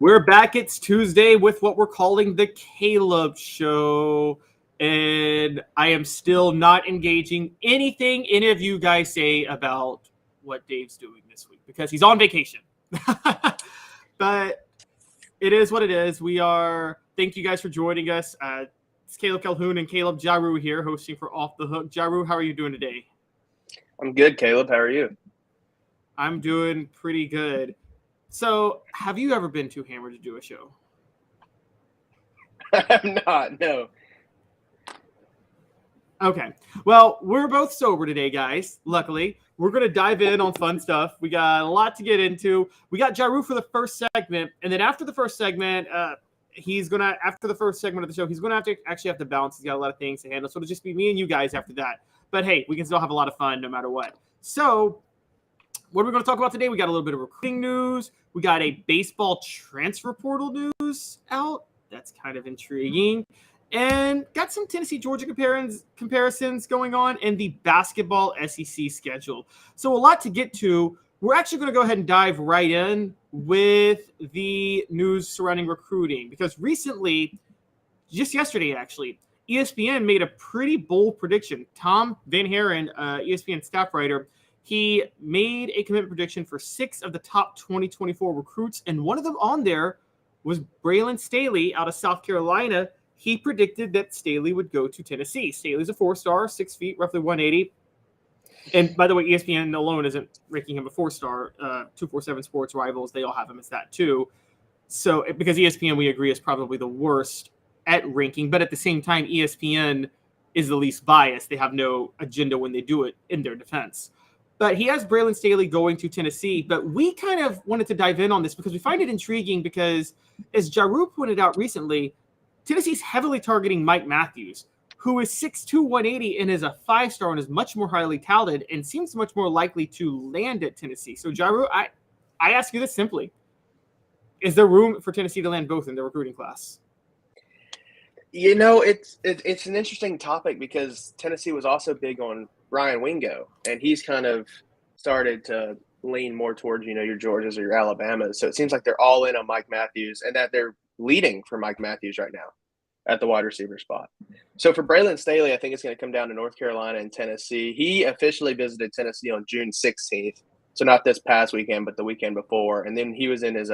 We're back. It's Tuesday with what we're calling the Caleb Show. And I am still not engaging anything any of you guys say about what Dave's doing this week because he's on vacation. But it is what it is. Thank you guys for joining us. It's Caleb Calhoun and Caleb Jarreau here hosting for Off the Hook. Jarreau, how are you doing today? I'm good, Caleb. How are you? I'm doing pretty good. So, have you ever been too hammered to do a show? I'm not, no. Okay. Well, we're both sober today, guys. Luckily, we're going to dive in on fun stuff. We got a lot to get into. We got Jarreau for the first segment, and then after the first segment, after the first segment of the show, he's going to have to balance. He's got a lot of things to handle, so it'll just be me and you guys after that. But hey, we can still have a lot of fun no matter what. So, what are we going to talk about today? We got a little bit of recruiting news. We got a baseball transfer portal news out. That's kind of intriguing. And got some Tennessee-Georgia comparisons going on and the basketball SEC schedule. So a lot to get to. We're actually going to go ahead and dive right in with the news surrounding recruiting. Because recently, just yesterday actually, ESPN made a pretty bold prediction. Tom Van Haren, ESPN staff writer, he made a commitment prediction for 6 of the top 2024 recruits, and one of them on there was Braylon Staley out of South Carolina. He predicted that Staley would go to Tennessee. Staley's a 4-star, 6 feet, roughly 180. And by the way, ESPN alone isn't ranking him a 4-star. 247 Sports Rivals, they all have him as that too. So because ESPN, we agree, is probably the worst at ranking, but at the same time, ESPN is the least biased. They have no agenda when they do it in their defense. But he has Braylon Staley going to Tennessee. But we kind of wanted to dive in on this because we find it intriguing because, as Jarreau pointed out recently, Tennessee's heavily targeting Mike Matthews, who is 6'2", 180 and is a 5-star and is much more highly touted and seems much more likely to land at Tennessee. So, Jarreau, I ask you this simply. Is there room for Tennessee to land both in the recruiting class? You know, it's an interesting topic because Tennessee was also big on Ryan Wingo, and he's kind of started to lean more towards, your Georgias or your Alabamas. So it seems like they're all in on Mike Matthews and that they're leading for Mike Matthews right now at the wide receiver spot. So for Braylon Staley, I think it's going to come down to North Carolina and Tennessee. He officially visited Tennessee on June 16th. So not this past weekend, but the weekend before. And then he was in his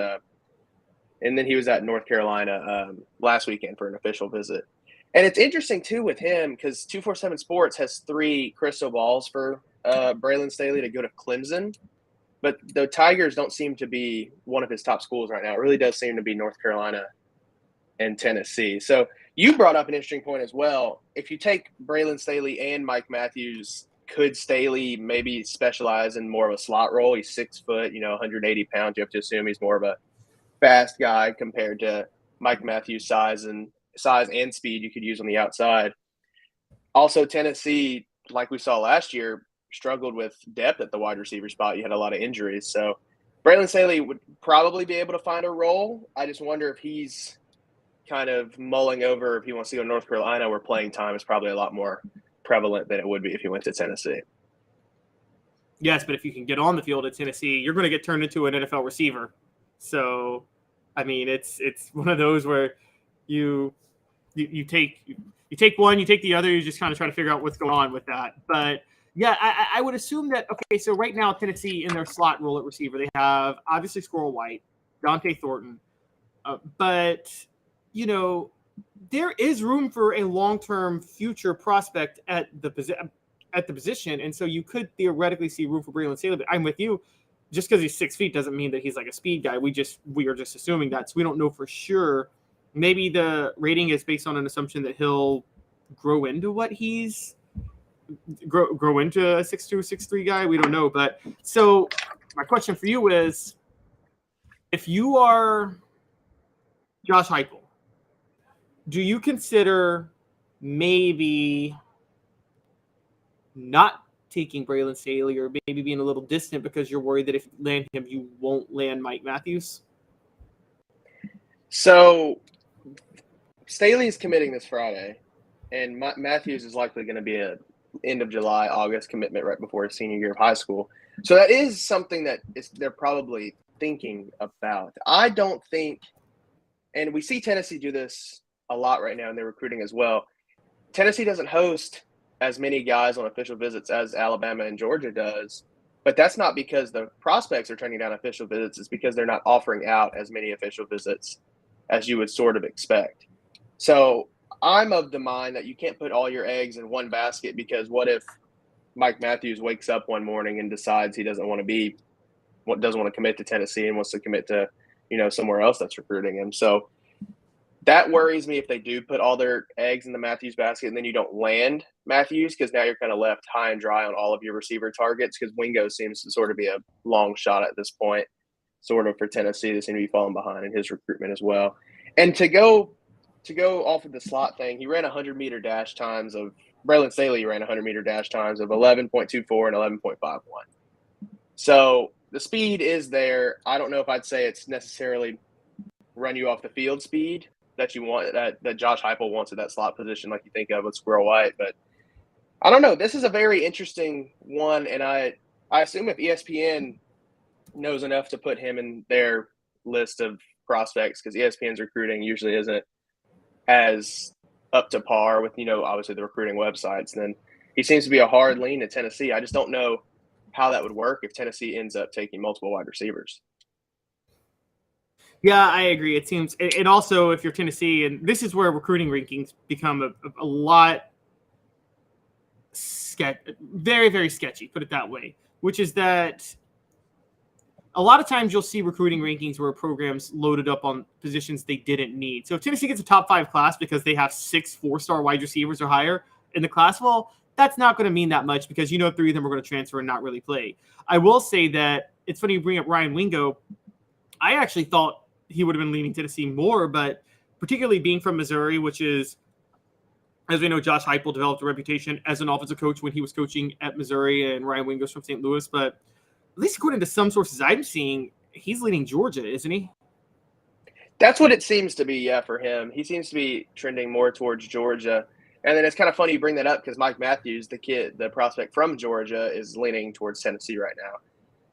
he was at North Carolina last weekend for an official visit. And it's interesting, too, with him because 247 Sports has 3 crystal balls for Braylon Staley to go to Clemson. But the Tigers don't seem to be one of his top schools right now. It really does seem to be North Carolina and Tennessee. So you brought up an interesting point as well. If you take Braylon Staley and Mike Matthews, could Staley maybe specialize in more of a slot role? He's 6 foot, 180 pounds. You have to assume he's more of a fast guy compared to Mike Matthews' size and speed you could use on the outside. Also, Tennessee, like we saw last year, struggled with depth at the wide receiver spot. You had a lot of injuries. So Braylon Staley would probably be able to find a role. I just wonder if he's kind of mulling over if he wants to go to North Carolina, where playing time is probably a lot more prevalent than it would be if he went to Tennessee. Yes, but if you can get on the field at Tennessee, you're going to get turned into an NFL receiver. So, I mean, it's one of those where you take one, you take the other, you just kind of try to figure out what's going on with that. But yeah, I would assume that, okay, so right now Tennessee in their slot role at receiver, they have obviously Squirrel White, Dante Thornton, but there is room for a long-term future prospect at the position, and so you could theoretically see room for Braylon Staley. But I'm with you. Just because he's 6 feet doesn't mean that he's like a speed guy. We are just assuming that, so we don't know for sure. Maybe the rating is based on an assumption that he'll grow into what he's grow into a 6'2", 6'3" guy. We don't know. But so my question for you is, if you are Josh Heupel, do you consider maybe not taking Braylon Staley or maybe being a little distant because you're worried that if you land him, you won't land Mike Matthews? So Staley's committing this Friday, and Matthews is likely going to be a end of July, August commitment right before his senior year of high school. So that is something that they're probably thinking about. I don't think, and we see Tennessee do this a lot right now in their recruiting as well. Tennessee doesn't host as many guys on official visits as Alabama and Georgia does, but that's not because the prospects are turning down official visits. It's because they're not offering out as many official visits as you would sort of expect. So I'm of the mind that you can't put all your eggs in one basket, because what if Mike Matthews wakes up one morning and decides he doesn't want to commit to Tennessee and wants to commit to, somewhere else that's recruiting him. So that worries me if they do put all their eggs in the Matthews basket and then you don't land Matthews, because now you're kind of left high and dry on all of your receiver targets, because Wingo seems to sort of be a long shot at this point, sort of for Tennessee. They seem to be falling behind in his recruitment as well. And to go off of the slot thing, he ran 100-meter dash times of – Braylon Staley ran 100-meter dash times of 11.24 and 11.51. So the speed is there. I don't know if I'd say it's necessarily run you off the field speed that you want, that Josh Heupel wants at that slot position, like you think of with Squirrel White. But I don't know. This is a very interesting one, and I assume if ESPN knows enough to put him in their list of prospects, because ESPN's recruiting usually isn't as up to par with, obviously the recruiting websites, then he seems to be a hard lean to Tennessee. I just don't know how that would work if Tennessee ends up taking multiple wide receivers. Yeah, I agree. It seems, and also if you're Tennessee, and this is where recruiting rankings become a lot very, very sketchy, put it that way, which is that a lot of times you'll see recruiting rankings where programs loaded up on positions they didn't need. So if Tennessee gets a top 5 class because they have 6 4-star wide receivers or higher in the class, well, that's not going to mean that much, because 3 of them are going to transfer and not really play. I will say that it's funny you bring up Ryan Wingo. I actually thought he would have been leaning Tennessee more, but particularly being from Missouri, which is, as we know, Josh Heupel developed a reputation as an offensive coach when he was coaching at Missouri, and Ryan Wingo's from St. Louis. But at least according to some sources I'm seeing, he's leaning Georgia, isn't he? That's what it seems to be, yeah, for him. He seems to be trending more towards Georgia. And then it's kind of funny you bring that up, because Mike Matthews, the prospect from Georgia, is leaning towards Tennessee right now.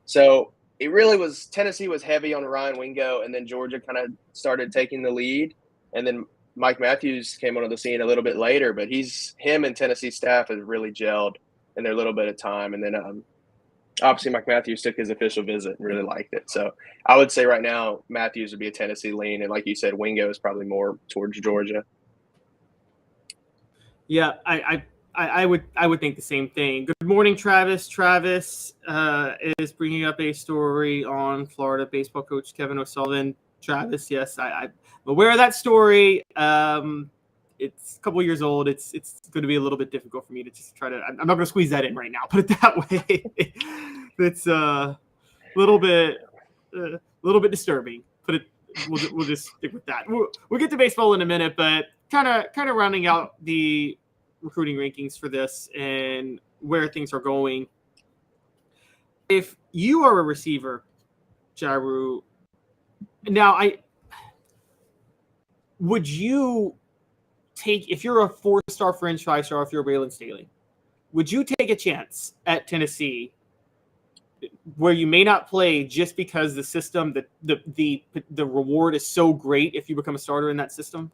So it really was – Tennessee was heavy on Ryan Wingo, and then Georgia kind of started taking the lead. And then Mike Matthews came onto the scene a little bit later, but him and Tennessee staff has really gelled in their little bit of time. And then obviously Mike Matthews took his official visit and really liked it. So I would say right now Matthews would be a Tennessee lean, and like you said, Wingo is probably more towards Georgia. Yeah, I would think the same thing. Good morning, Travis. Travis is bringing up a story on Florida baseball coach Kevin O'Sullivan. Travis, yes, I'm aware of that story. It's a couple of years old. It's going to be a little bit difficult for me to just try to. I'm not going to squeeze that in right now. Put it that way. It's a little bit disturbing. We'll just stick with that. We'll get to baseball in a minute, but kind of rounding out the recruiting rankings for this and where things are going. If you are a receiver, Jarreau, now would you take, if you're a 4-star French 5-star, if you're Braylon Staley, would you take a chance at Tennessee where you may not play just because the system, the reward is so great if you become a starter in that system?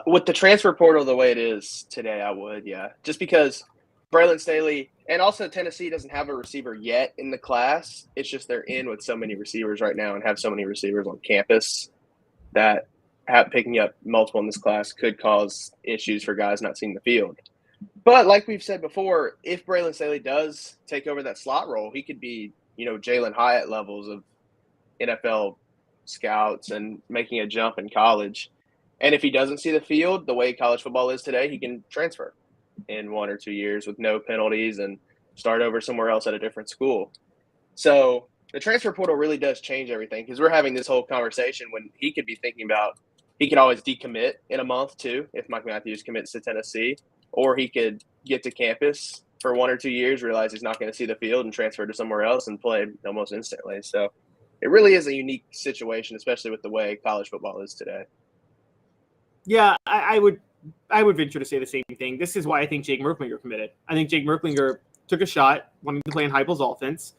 With the transfer portal the way it is today, I would, yeah. Just because Braylon Staley and also Tennessee doesn't have a receiver yet in the class. It's just they're in with so many receivers right now and have so many receivers on campus that picking up multiple in this class could cause issues for guys not seeing the field. But like we've said before, if Braylon Staley does take over that slot role, he could be, Jalen Hyatt levels of NFL scouts and making a jump in college. And if he doesn't see the field the way college football is today, he can transfer in 1 or 2 years with no penalties and start over somewhere else at a different school. So the transfer portal really does change everything, because we're having this whole conversation when he could be thinking about he could always decommit in a month too if Mike Matthews commits to Tennessee, or he could get to campus for 1 or 2 years, realize he's not going to see the field and transfer to somewhere else and play almost instantly. So it really is a unique situation, especially with the way college football is today. Yeah, I would venture to say the same thing. This is why I think Jake Merklinger committed. I think Jake Merklinger took a shot, wanting to play in Heupel's offense.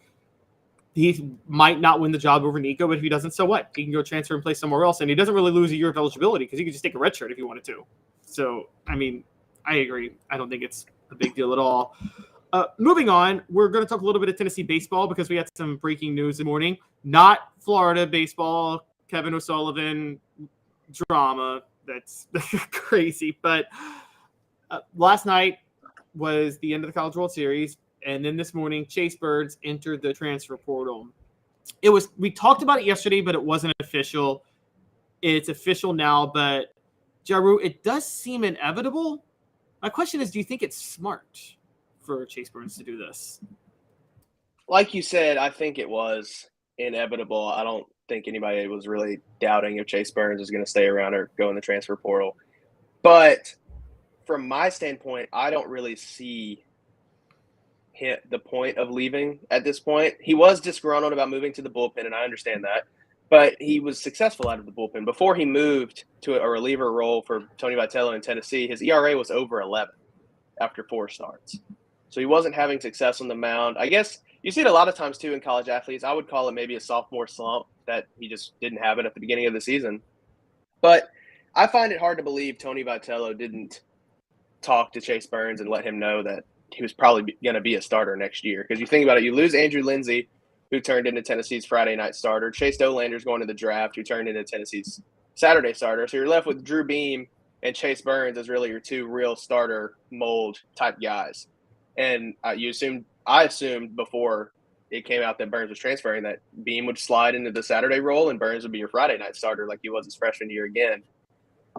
he might not win the job over Nico, but if he doesn't, so what? He can go transfer and play somewhere else, and he doesn't really lose a year of eligibility because he could just take a red shirt if he wanted to. So, I mean, I agree. I don't think it's a big deal at all. Moving on, we're going to talk a little bit of Tennessee baseball because we had some breaking news this morning. Not Florida baseball, Kevin O'Sullivan drama. That's crazy. But last night was the end of the College World Series. And then this morning, Chase Burns entered the transfer portal. We talked about it yesterday, but it wasn't official. It's official now, but Jarreau, it does seem inevitable. My question is, do you think it's smart for Chase Burns to do this? Like you said, I think it was inevitable. I don't think anybody was really doubting if Chase Burns is going to stay around or go in the transfer portal. But from my standpoint, I don't really see the point of leaving at this point. He was disgruntled about moving to the bullpen, and I understand that. But he was successful out of the bullpen. Before he moved to a reliever role for Tony Vitello in Tennessee, his ERA was over 11 after 4 starts. So he wasn't having success on the mound. I guess you see it a lot of times, too, in college athletes. I would call it maybe a sophomore slump that he just didn't have it at the beginning of the season. But I find it hard to believe Tony Vitello didn't talk to Chase Burns and let him know that he was probably going to be a starter next year. Because you think about it, you lose Andrew Lindsey, who turned into Tennessee's Friday night starter. Chase Dolander's going to the draft, who turned into Tennessee's Saturday starter. So you're left with Drew Beam and Chase Burns as really your 2 real starter mold type guys. And I assumed before it came out that Burns was transferring that Beam would slide into the Saturday role and Burns would be your Friday night starter like he was his freshman year again.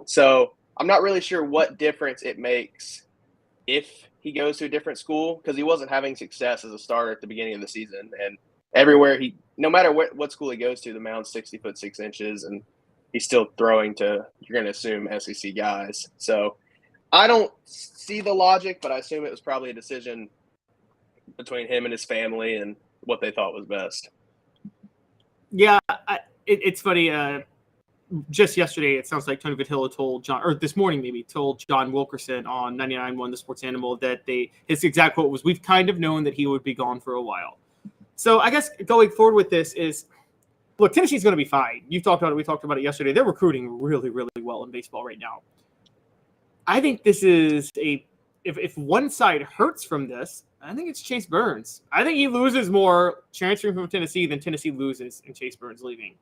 So I'm not really sure what difference it makes if he goes to a different school, because he wasn't having success as a starter at the beginning of the season. And everywhere no matter what school he goes to, the mound's 60 foot 6 inches, and he's still throwing to, you're going to assume, SEC guys. So I don't see the logic, but I assume it was probably a decision between him and his family and what they thought was best. Yeah, it's funny. Just yesterday, it sounds like Tony Vitello told John, or this morning maybe, told John Wilkerson on 99.1 The Sports Animal that his exact quote was, "We've kind of known that he would be gone for a while." So I guess going forward with this is, look, Tennessee's going to be fine. You talked about it. We talked about it yesterday. They're recruiting really, really well in baseball right now. I think this is if one side hurts from this, I think it's Chase Burns. I think he loses more transferring from Tennessee than Tennessee loses in Chase Burns leaving.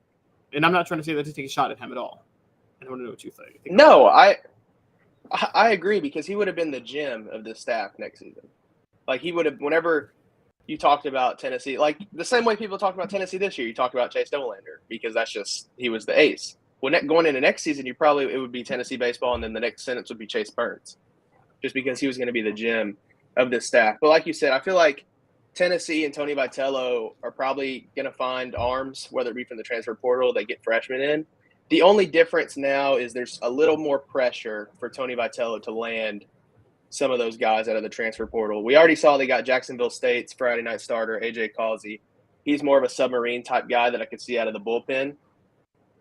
And I'm not trying to say that to take a shot at him at all. I want to know what you think. No, I agree, because he would have been the gem of this staff next season. Like, he would have, whenever you talked about Tennessee, like the same way people talked about Tennessee this year, you talked about Chase Dolander, because that's just, he was the ace. When going into next season, it would be Tennessee baseball, and then the next sentence would be Chase Burns, just because he was going to be the gem of this staff. But like you said, I feel like Tennessee and Tony Vitello are probably going to find arms, whether it be from the transfer portal, they get freshmen in. The only difference now is there's a little more pressure for Tony Vitello to land some of those guys out of the transfer portal. We already saw they got Jacksonville State's Friday night starter, AJ Causey. He's more of a submarine type guy that I could see out of the bullpen.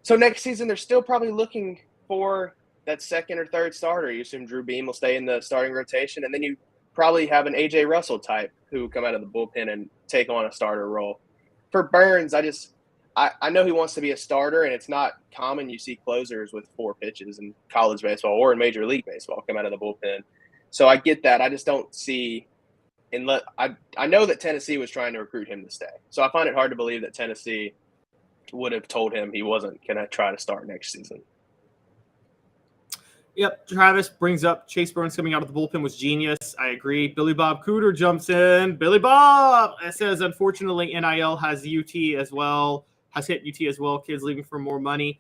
So next season, they're still probably looking for that second or third starter. You assume Drew Beam will stay in the starting rotation, and then you probably have an AJ Russell type who come out of the bullpen and take on a starter role. For Burns, I know he wants to be a starter, and it's not common you see closers with 4 pitches in college baseball or in Major League Baseball come out of the bullpen. So I get that. I just don't see – I know that Tennessee was trying to recruit him to stay. So I find it hard to believe that Tennessee would have told him he wasn't going to try to start next season. Yep, Travis brings up Chase Burns coming out of the bullpen was genius. I agree. Billy Bob Cooter jumps in. Billy Bob says, unfortunately, NIL has UT as well, has hit UT as well. Kids leaving for more money.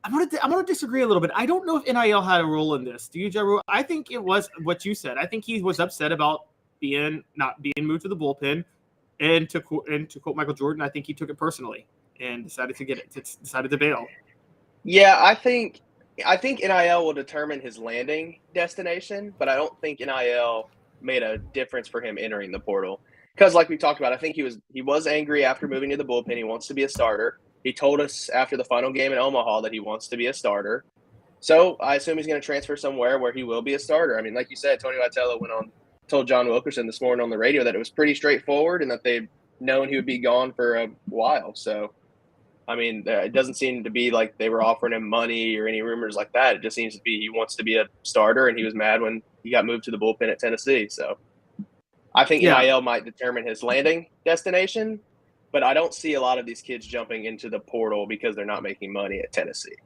I'm gonna disagree a little bit. I don't know if NIL had a role in this. Do you, Jarreau? I think it was what you said. I think he was upset about not being moved to the bullpen, and to quote Michael Jordan, I think he took it personally and decided to bail. Yeah, I think NIL will determine his landing destination, but I don't think NIL made a difference for him entering the portal. Because like we talked about, I think he was angry after moving to the bullpen. He wants to be a starter. He told us after the final game in Omaha that he wants to be a starter. So I assume he's going to transfer somewhere where he will be a starter. I mean, like you said, Tony Vitello told John Wilkerson this morning on the radio that it was pretty straightforward and that they known he would be gone for a while. So, I mean, it doesn't seem to be like they were offering him money or any rumors like that. It just seems to be he wants to be a starter, and he was mad when he got moved to the bullpen at Tennessee. So I think Yeah. NIL might determine his landing destination, but I don't see a lot of these kids jumping into the portal because they're not making money at Tennessee.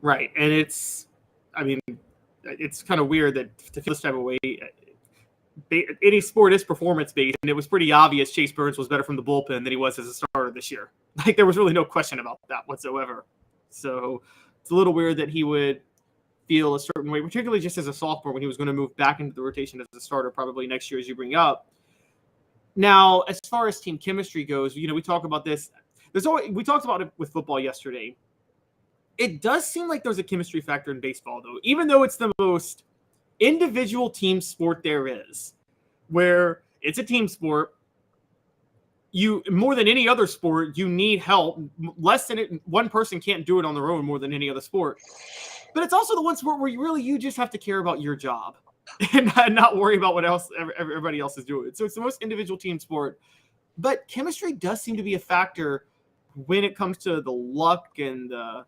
Right. And it's kind of weird that to feel this type of way. Any sport is performance-based, and it was pretty obvious Chase Burns was better from the bullpen than he was as a starter this year. Like, there was really no question about that whatsoever. So it's a little weird that he would feel a certain way, particularly just as a sophomore when he was going to move back into the rotation as a starter probably next year, as you bring up. Now, as far as team chemistry goes, we talk about this. We talked about it with football yesterday. It does seem like there's a chemistry factor in baseball, though, even though it's the most individual team sport there is, where it's a team sport. You, more than any other sport, you need help. Less than it, one person can't do it on their own more than any other sport. But it's also the one sport where you just have to care about your job and not worry about what else everybody else is doing. So it's the most individual team sport. But chemistry does seem to be a factor when it comes to the luck and the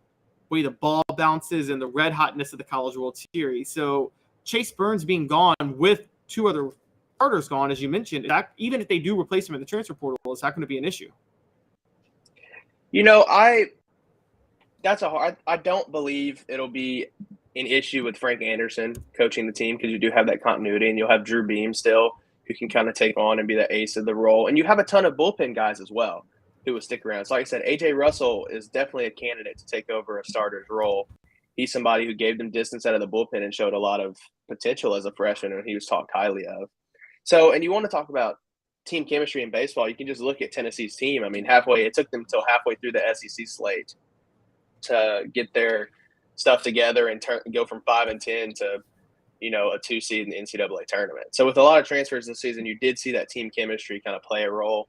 way the ball bounces and the red hotness of the College World Series. So Chase Burns being gone with two other starters gone, as you mentioned, even if they do replace him in the transfer portal, is that going to be an issue? I don't believe it'll be an issue with Frank Anderson coaching the team, because you do have that continuity, and you'll have Drew Beam still, who can kind of take on and be the ace of the role. And you have a ton of bullpen guys as well who will stick around. So like I said, A.J. Russell is definitely a candidate to take over a starter's role. He's somebody who gave them distance out of the bullpen and showed a lot of potential as a freshman, and he was talked highly of. So, and you want to talk about team chemistry in baseball, you can just look at Tennessee's team. I mean, it took them until halfway through the SEC slate to get their stuff together and go from 5-10 to, a 2 seed in the NCAA tournament. So with a lot of transfers this season, you did see that team chemistry kind of play a role.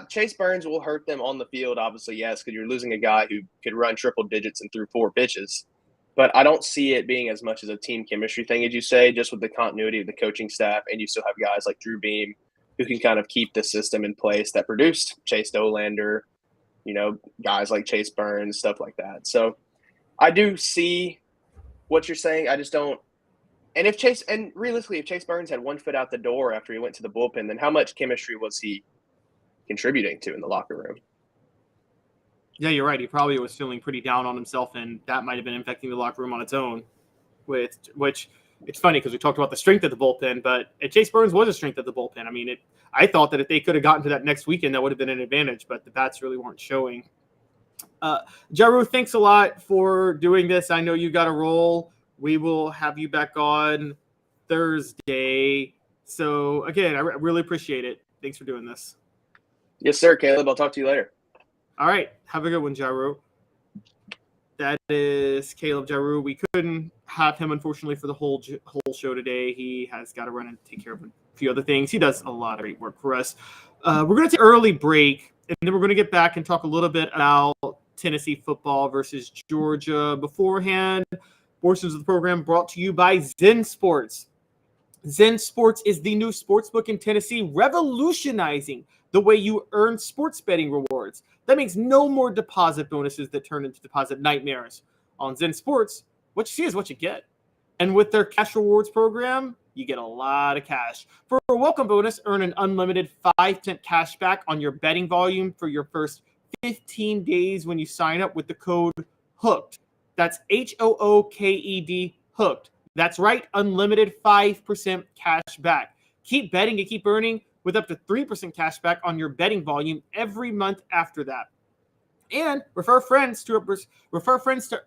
Chase Burns will hurt them on the field, obviously, yes, because you're losing a guy who could run triple digits and threw 4 pitches. But I don't see it being as much as a team chemistry thing, as you say, just with the continuity of the coaching staff. And you still have guys like Drew Beam who can kind of keep the system in place that produced Chase Dolander, guys like Chase Burns, stuff like that. So I do see what you're saying. I just don't. And realistically, if Chase Burns had one foot out the door after he went to the bullpen, then how much chemistry was he contributing to in the locker room? Yeah, you're right. He probably was feeling pretty down on himself, and that might have been infecting the locker room on its own. Which it's funny because we talked about the strength of the bullpen, but Chase Burns was a strength of the bullpen. I mean, I thought that if they could have gotten to that next weekend, that would have been an advantage, but the bats really weren't showing. Jarreau, thanks a lot for doing this. I know you got a roll. We will have you back on Thursday. So, again, I really appreciate it. Thanks for doing this. Yes, sir, Caleb. I'll talk to you later. All right. Have a good one, Jarreau. That is Caleb Jarreau. We couldn't have him, unfortunately, for the whole show today. He has got to run and take care of a few other things. He does a lot of great work for us. We're going to take an early break, and then we're going to get back and talk a little bit about Tennessee football versus Georgia. Beforehand, portions of the program brought to you by Zen Sports. Zen Sports is the new sportsbook in Tennessee, revolutionizing the way you earn sports betting rewards. That means no more deposit bonuses that turn into deposit nightmares. On Zen Sports, what you see is what you get. And with their cash rewards program, you get a lot of cash. For a welcome bonus, earn an unlimited 5% cash back on your betting volume for your first 15 days when you sign up with the code HOOKED. That's HOOKED, HOOKED. That's right, unlimited 5% cash back. Keep betting and keep earning with up to 3% cash back on your betting volume every month after that. And refer friends to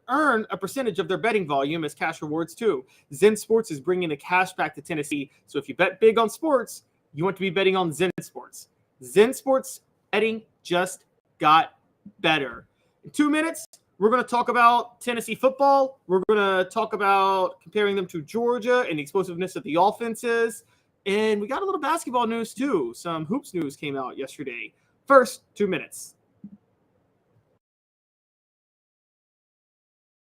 earn a percentage of their betting volume as cash rewards too. Zen Sports is bringing the cash back to Tennessee. So if you bet big on sports, you want to be betting on Zen Sports. Zen Sports betting just got better. In 2 minutes, we're going to talk about Tennessee football. We're going to talk about comparing them to Georgia and the explosiveness of the offenses. And we got a little basketball news too. Some hoops news came out yesterday. First, 2 minutes.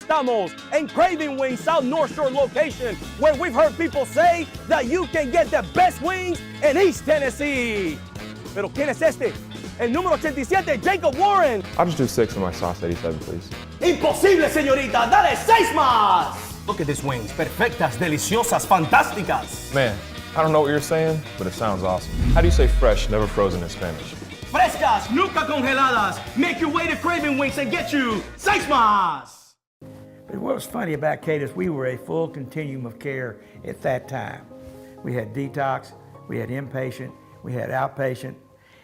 Estamos in Craving Wings South North Shore location, where we've heard people say that you can get the best wings in East Tennessee. Pero ¿quién es este? El número 87, Jacob Warren. I'll just do 6 of my sauce 87, please. Imposible, señorita. Dale 6 más. Look at these wings. Perfectas, deliciosas, fantásticas. Man, I don't know what you're saying, but it sounds awesome. How do you say fresh, never frozen in Spanish? Frescas, nunca congeladas. Make your way to Craving Wings and get you 6 más. But what was funny about Cadis, we were a full continuum of care at that time. We had detox, we had inpatient, we had outpatient.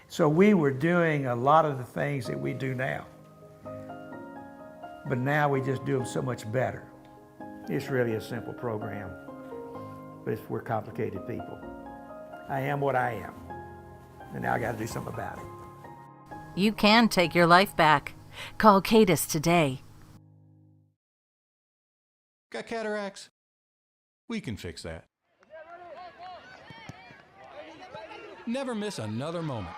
So we were doing a lot of the things that we do now. But now we just do them so much better. It's really a simple program, but we're complicated people. I am what I am, and now I got to do something about it. You can take your life back. Call Cadis today. Got cataracts? We can fix that. Never miss another moment.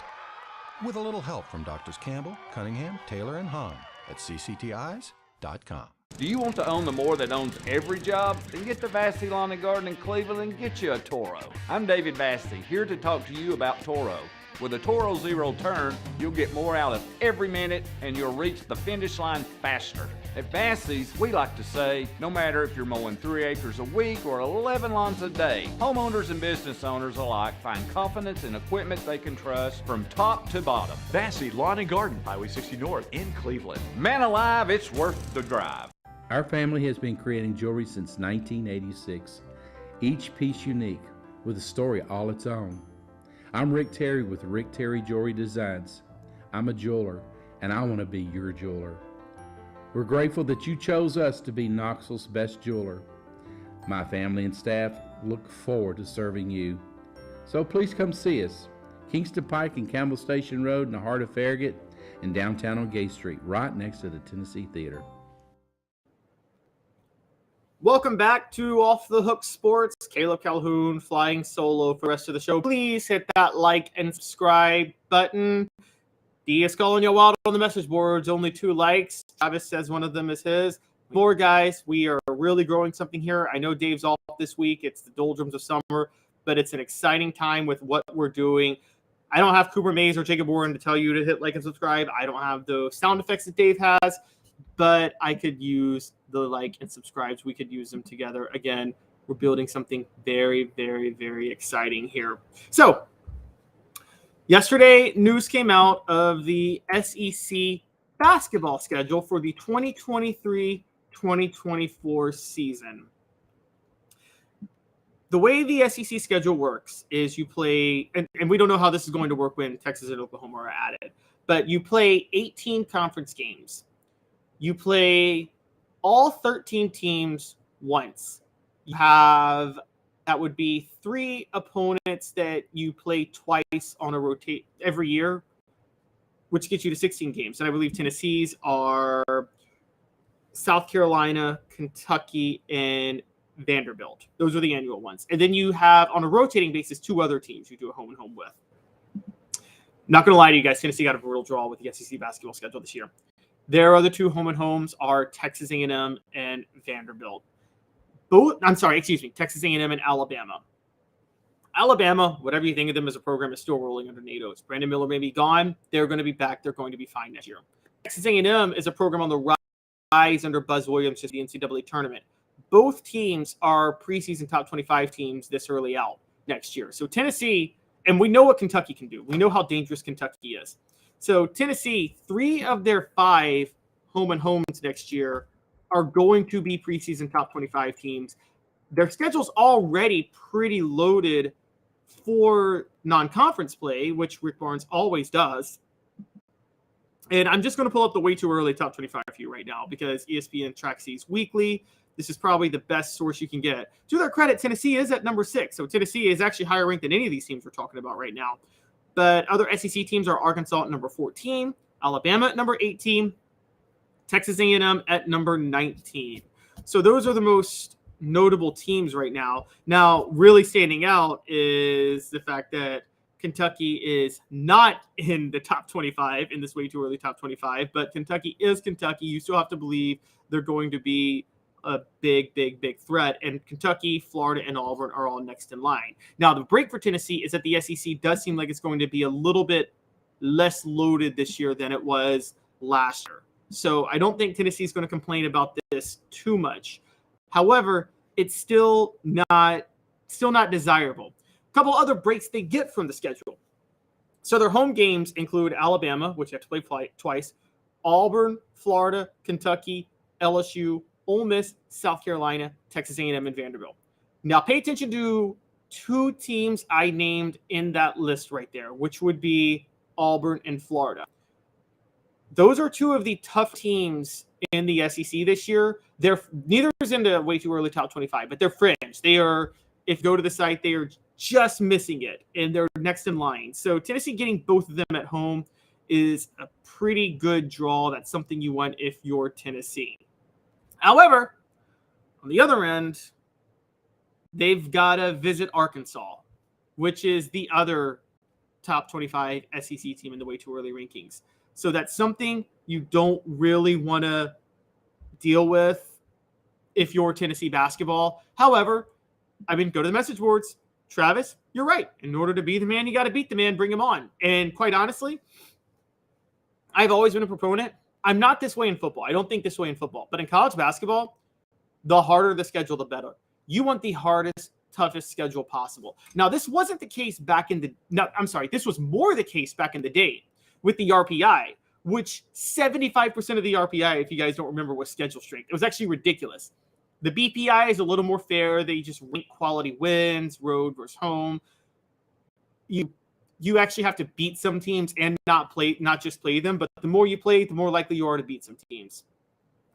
With a little help from Doctors Campbell, Cunningham, Taylor, and Hahn at cctis.com. Do you want to own the more that owns every job? Then get to Vassey Lawn and Garden in Cleveland and get you a Toro. I'm David Vassey, here to talk to you about Toro. With a Toro Zero Turn, you'll get more out of every minute and you'll reach the finish line faster. At Vassey's, we like to say, no matter if you're mowing 3 acres a week or 11 lawns a day, homeowners and business owners alike find confidence in equipment they can trust from top to bottom. Vassey Lawn and Garden, Highway 60 North in Cleveland. Man alive, it's worth the drive. Our family has been creating jewelry since 1986, each piece unique with a story all its own. I'm Rick Terry with Rick Terry Jewelry Designs. I'm a jeweler, and I want to be your jeweler. We're grateful that you chose us to be Knoxville's best jeweler. My family and staff look forward to serving you. So please come see us. Kingston Pike and Campbell Station Road in the heart of Farragut and downtown on Gay Street, right next to the Tennessee Theater. Welcome back to Off the Hook Sports. Caleb Calhoun flying solo for the rest of the show. Please hit that like and subscribe button. D is calling you wild on the message boards. Only 2 likes. Travis says one of them is his. More guys, we are really growing something here. I know Dave's off this week. It's the doldrums of summer, but it's an exciting time with what we're doing. I don't have Cooper Mays or Jacob Warren to tell you to hit like and subscribe. I don't have the sound effects that Dave has, but I could use the like and subscribes. We could use them together. Again, we're building something very, very, very exciting here. So yesterday, news came out of the SEC basketball schedule for the 2023-2024 season. The way the SEC schedule works is you play, and we don't know how this is going to work when Texas and Oklahoma are added, but you play 18 conference games. You play all 13 teams once. You have, that would be 3 opponents that you play twice on a rotate every year, which gets you to 16 games. And I believe Tennessee's are South Carolina, Kentucky, and Vanderbilt. Those are the annual ones. And then you have, on a rotating basis, 2 other teams you do a home and home with. Not going to lie to you guys, Tennessee got a brutal draw with the SEC basketball schedule this year. Their other 2 home and homes are Texas A&M and Vanderbilt. Texas A&M and Alabama. Alabama, whatever you think of them as a program, is still rolling under NATO's. Brandon Miller may be gone. They're going to be back. They're going to be fine next year. Texas A&M is a program on the rise under Buzz Williams to the NCAA tournament. Both teams are preseason top 25 teams this early out next year. So Tennessee, and we know what Kentucky can do. We know how dangerous Kentucky is. So Tennessee, 3 of their 5 home and homes next year are going to be preseason top 25 teams. Their schedule's already pretty loaded for non-conference play, which Rick Barnes always does. And I'm just going to pull up the way too early top 25 for you right now because ESPN tracks these weekly. This is probably the best source you can get. To their credit, Tennessee is at number 6. So Tennessee is actually higher ranked than any of these teams we're talking about right now. But other SEC teams are Arkansas at number 14, Alabama at number 18, Texas A&M at number 19. So those are the most notable teams right now. Now, really standing out is the fact that Kentucky is not in the top 25 in this way too early top 25, but Kentucky is Kentucky. You still have to believe they're going to be a big threat. And Kentucky, Florida, and Auburn are all next in line. Now, the break for Tennessee is that the SEC does seem like it's going to be a little bit less loaded this year than it was last year. So I don't think Tennessee is going to complain about this too much. However, it's still not desirable. A couple other breaks they get from the schedule. So their home games include Alabama, which they have to play twice, Auburn, Florida, Kentucky, LSU, Ole Miss, South Carolina, Texas A&M, and Vanderbilt. Now pay attention to two teams I named in that list right there, which would be Auburn and Florida. Those are two of the tough teams in the SEC this year. Neither is in the way too early top 25, but they're fringe. They are, if you go to the site, they are just missing it, and they're next in line. So Tennessee getting both of them at home is a pretty good draw. That's something you want if you're Tennessee. However, on the other end, they've got to visit Arkansas, which is the other top 25 SEC team in the way too early rankings. So that's something you don't really want to deal with if you're Tennessee basketball. However, go to the message boards. Travis, you're right. In order to be the man, you got to beat the man. Bring him on. And quite honestly, I've always been a proponent. I'm not this way in football. I don't think this way in football. But in college basketball, the harder the schedule, the better. You want the hardest, toughest schedule possible. Now, this wasn't the case this was more the case back in the day with the RPI, which 75% of the RPI, if you guys don't remember, was schedule strength. It was actually ridiculous. The BPI is a little more fair. They just rank quality wins, road versus home. You actually have to beat some teams and not just play them, but the more you play, the more likely you are to beat some teams.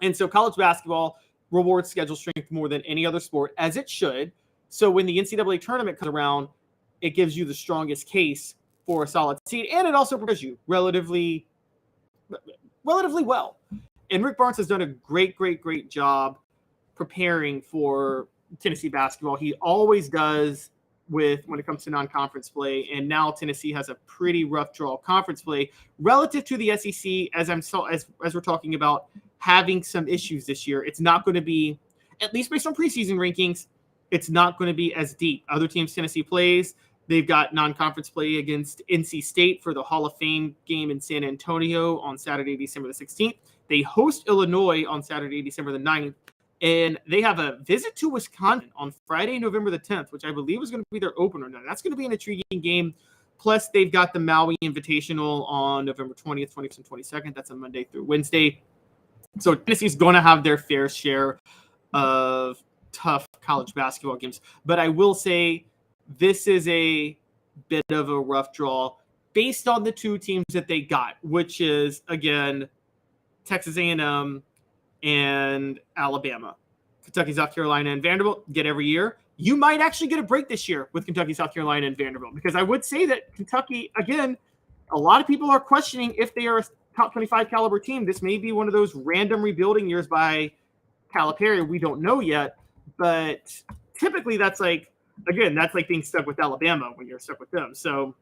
And so college basketball rewards schedule strength more than any other sport, as it should. So when the NCAA tournament comes around, it gives you the strongest case for a solid seed, and it also prepares you relatively well. And Rick Barnes has done a great job preparing for Tennessee basketball. He always does when it comes to non-conference play, and now Tennessee has a pretty rough draw conference play relative to the SEC. As we're talking about having some issues this year, it's not going to be, at least based on preseason rankings, it's not going to be as deep. Other teams Tennessee plays, they've got non-conference play against NC State for the Hall of Fame game in San Antonio on Saturday, December the 16th. They host Illinois on Saturday, December the 9th. And they have a visit to Wisconsin on Friday, November the 10th, which I believe is going to be their opener. Now, that's going to be an intriguing game. Plus, they've got the Maui Invitational on November 20th, 21st, and 22nd. That's a Monday through Wednesday. So Tennessee's going to have their fair share of tough college basketball games. But I will say this is a bit of a rough draw based on the two teams that they got, which is, again, Texas A&M and Alabama. Kentucky, South Carolina, and Vanderbilt get every year. You might actually get a break this year with Kentucky, South Carolina, and Vanderbilt, because I would say that Kentucky, again, a lot of people are questioning if they are a top 25 caliber team. This may be one of those random rebuilding years by Calipari. We don't know yet, but typically that's like being stuck with Alabama when you're stuck with them. So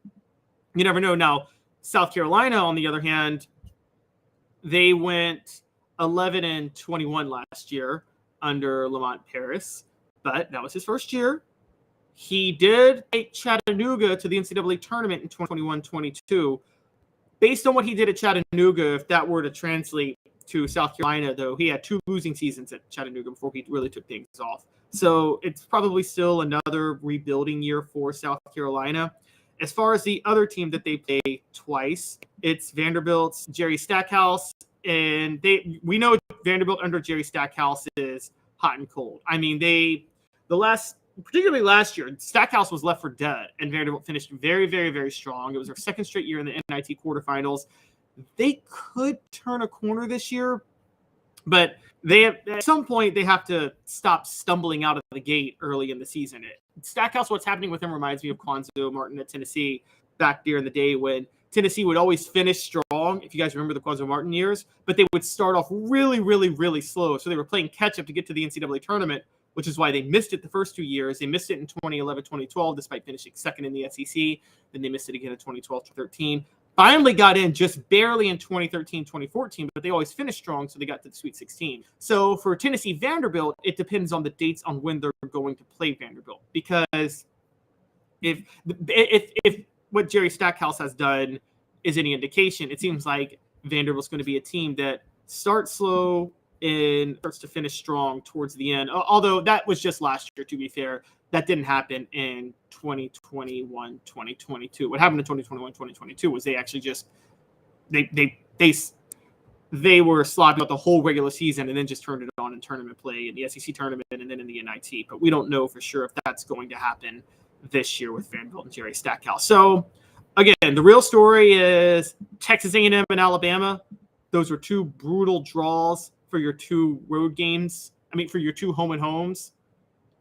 you never know. Now, South Carolina, on the other hand, they went 11-21 last year under Lamont Paris, but that was his first year. He did take Chattanooga to the NCAA tournament in 2021-22. Based on what he did at Chattanooga, if that were to translate to South Carolina, though, he had 2 losing seasons at Chattanooga before he really took things off. So it's probably still another rebuilding year for South Carolina. As far as the other team that they play twice, it's Vanderbilt's Jerry Stackhouse. And we know Vanderbilt under Jerry Stackhouse is hot and cold. I mean, particularly last year, Stackhouse was left for dead, and Vanderbilt finished very, very, very strong. It was their second straight year in the NIT quarterfinals. They could turn a corner this year, but at some point they have to stop stumbling out of the gate early in the season. Stackhouse, what's happening with him reminds me of Quanzo Martin at Tennessee back there in the day when Tennessee would always finish strong, if you guys remember the Quanzo Martin years, but they would start off really, really, really slow. So they were playing catch-up to get to the NCAA tournament which is why they missed it the first 2 years. They missed it in 2011, 2012, despite finishing second in the SEC. Then they missed it again in 2012 to 13. Finally got in just barely in 2013, 2014, but they always finished strong, so they got to the Sweet 16. So for Tennessee Vanderbilt, it depends on the dates on when they're going to play Vanderbilt. Because if what Jerry Stackhouse has done is any indication, it seems like Vanderbilt's going to be a team that starts slow and starts to finish strong towards the end. Although that was just last year, to be fair. That didn't happen in 2021, 2022. What happened in 2021, 2022 was they actually just they were slogging out the whole regular season and then just turned it on in tournament play in the SEC tournament and then in the NIT. But we don't know for sure if that's going to happen this year with Vanderbilt and Jerry Stackhouse. So again, the real story is Texas A&M and Alabama. Those were two brutal draws for your two road games. For your two home and homes.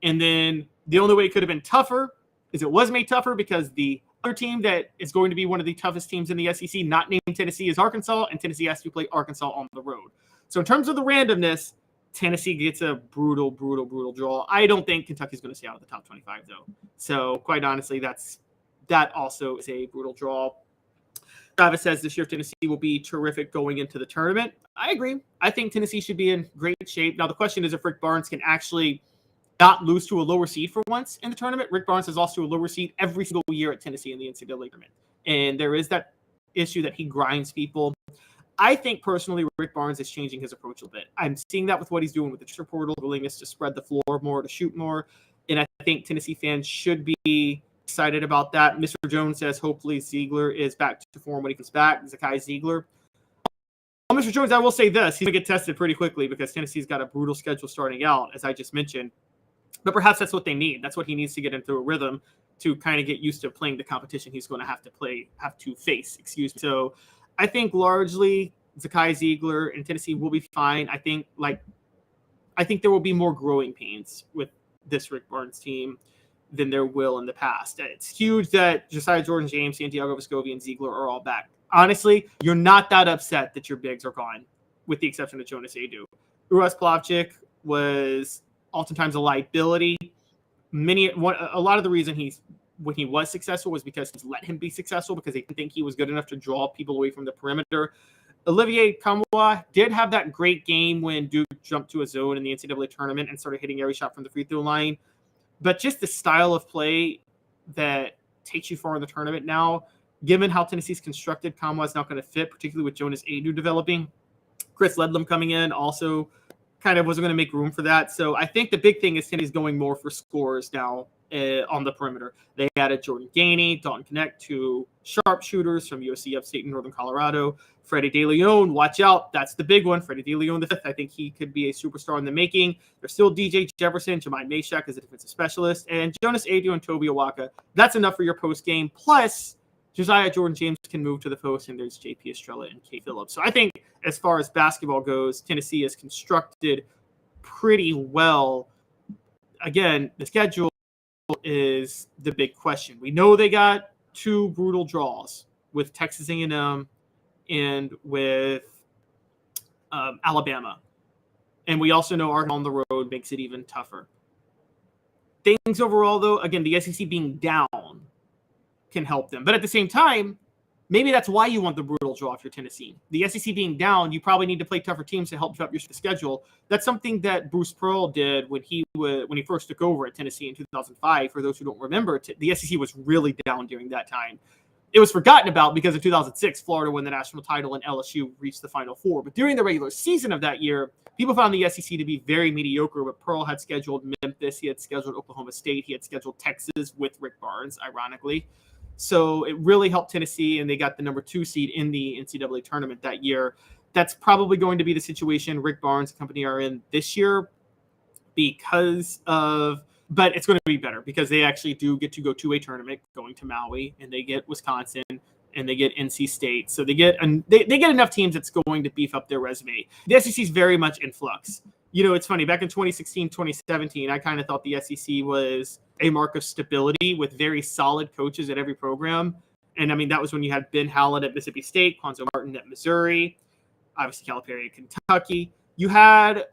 And then the only way it could have been tougher is it was made tougher because the other team that is going to be one of the toughest teams in the SEC, not named Tennessee, is Arkansas, and Tennessee has to play Arkansas on the road. So in terms of the randomness, Tennessee gets a brutal draw. I don't think Kentucky's going to stay out of the top 25, though. So quite honestly, that also is a brutal draw. Travis says this year Tennessee will be terrific going into the tournament. I agree. I think Tennessee should be in great shape. Now, the question is if Rick Barnes can actually not lose to a lower seed for once in the tournament. Rick Barnes has lost to a lower seed every single year at Tennessee in the NCAA tournament. And there is that issue that he grinds people. I think personally Rick Barnes is changing his approach a bit. I'm seeing that with what he's doing with the transfer portal, willingness to spread the floor more, to shoot more. And I think Tennessee fans should be excited about that. Mr. Jones says hopefully Ziegler is back to form when he comes back. Zakai Ziegler. Well, Mr. Jones, I will say this. He's going to get tested pretty quickly because Tennessee's got a brutal schedule starting out, as I just mentioned. But perhaps that's what they need. That's what he needs to get into a rhythm to kind of get used to playing the competition he's going to have to face. So I think largely Zakai Ziegler and Tennessee will be fine. I think there will be more growing pains with this Rick Barnes team than there will in the past. It's huge that Josiah Jordan-James, Santiago Vescovi, and Ziegler are all back. Honestly, you're not that upset that your bigs are gone, with the exception of Jonas Adu. Uras Plavcic was oftentimes a liability. A lot of the reason when he was successful was because he's let him be successful because they didn't think he was good enough to draw people away from the perimeter. Olivier Kamwa did have that great game when Duke jumped to a zone in the NCAA tournament and started hitting every shot from the free throw line. But just the style of play that takes you far in the tournament now, given how Tennessee's constructed, Kamwa is not going to fit, particularly with Jonas Adu developing. Chris Ledlam coming in also kind of wasn't going to make room for that. So I think the big thing is Tennessee's going more for scores now on the perimeter. They added Jordan Gainey, Dalton Connect, two sharpshooters from USC Upstate in Northern Colorado. Freddie DeLeon, watch out. That's the big one. Freddie DeLeon the fifth. I think he could be a superstar in the making. There's still DJ Jefferson, Jemai Mashak as a defensive specialist, and Jonas Adu and Toby Awaka. That's enough for your post game. Plus, Josiah Jordan-James can move to the post, and there's JP Estrella and Kate Phillips. So I think as far as basketball goes, Tennessee is constructed pretty well. Again, the schedule is the big question. We know they got two brutal draws with Texas A&M and with Alabama. And we also know Arkansas on the road makes it even tougher. Things overall, though, again, the SEC being down can help them. But at the same time, maybe that's why you want the brutal draw if you're Tennessee. The SEC being down, you probably need to play tougher teams to help you up your schedule. That's something that Bruce Pearl did when he first took over at Tennessee in 2005. For those who don't remember, the SEC was really down during that time. It was forgotten about because in 2006, Florida won the national title and LSU reached the Final Four. But during the regular season of that year, people found the SEC to be very mediocre. But Pearl had scheduled Memphis, he had scheduled Oklahoma State, he had scheduled Texas with Rick Barnes, ironically. So it really helped Tennessee, and they got the number 2 seed in the NCAA tournament that year. That's probably going to be the situation Rick Barnes and company are in this year but it's going to be better because they actually do get to go to a tournament going to Maui, and they get Wisconsin and they get NC State. So they get enough teams that's going to beef up their resume. The SEC is very much in flux. It's funny. Back in 2016, 2017, I kind of thought the SEC was a mark of stability with very solid coaches at every program. And, that was when you had Ben Howland at Mississippi State, Quanzo Martin at Missouri, obviously Calipari at Kentucky. You had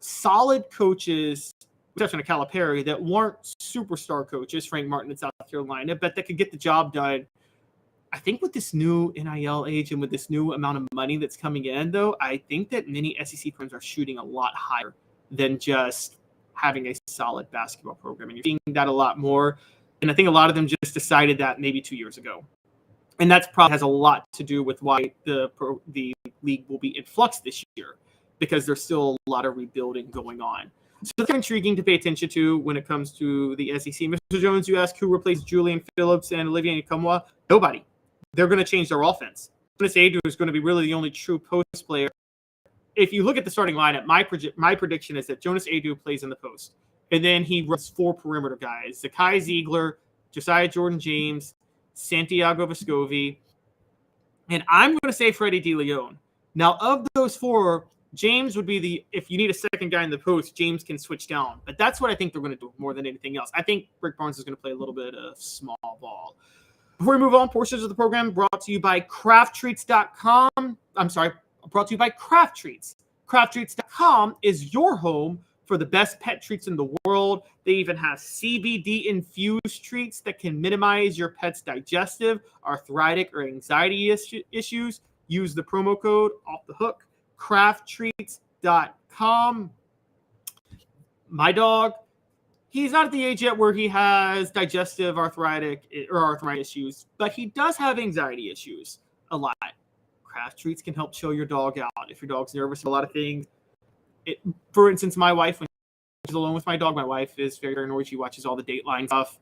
solid coaches exception of Calipari, that weren't superstar coaches, Frank Martin in South Carolina, but that could get the job done. I think with this new NIL age and with this new amount of money that's coming in, though, I think that many SEC programs are shooting a lot higher than just having a solid basketball program. And you're seeing that a lot more. And I think a lot of them just decided that maybe 2 years ago. And that's probably has a lot to do with why the league will be in flux this year, because there's still a lot of rebuilding going on. So that's intriguing to pay attention to when it comes to the SEC. Mr. Jones, you asked who replaced Julian Phillips and Olivier Nkamhoua. Nobody. They're going to change their offense. Jonas Aidoo is going to be really the only true post player. If you look at the starting lineup, my prediction is that Jonas Aidoo plays in the post. And then he runs 4 perimeter guys: Zakai Ziegler, Josiah Jordan-James, Santiago Vescovi, and I'm going to say Freddie DeLeon. Now, of those 4, James would be if you need a second guy in the post, James can switch down. But that's what I think they're going to do more than anything else. I think Rick Barnes is going to play a little bit of small ball. Before we move on, portions of the program brought to you by crafttreats.com. I'm sorry, brought to you by Craft Treats. Crafttreats.com is your home for the best pet treats in the world. They even have CBD-infused treats that can minimize your pet's digestive, arthritic, or anxiety issues. Use the promo code Off the Hook. Crafttreats.com. My dog, he's not at the age yet where he has digestive arthritic issues, but he does have anxiety issues a lot. Craft Treats can help chill your dog out. If your dog's nervous about a lot of things, for instance, my wife, when she's alone with my dog, my wife is very annoyed. She watches all the Dateline stuff,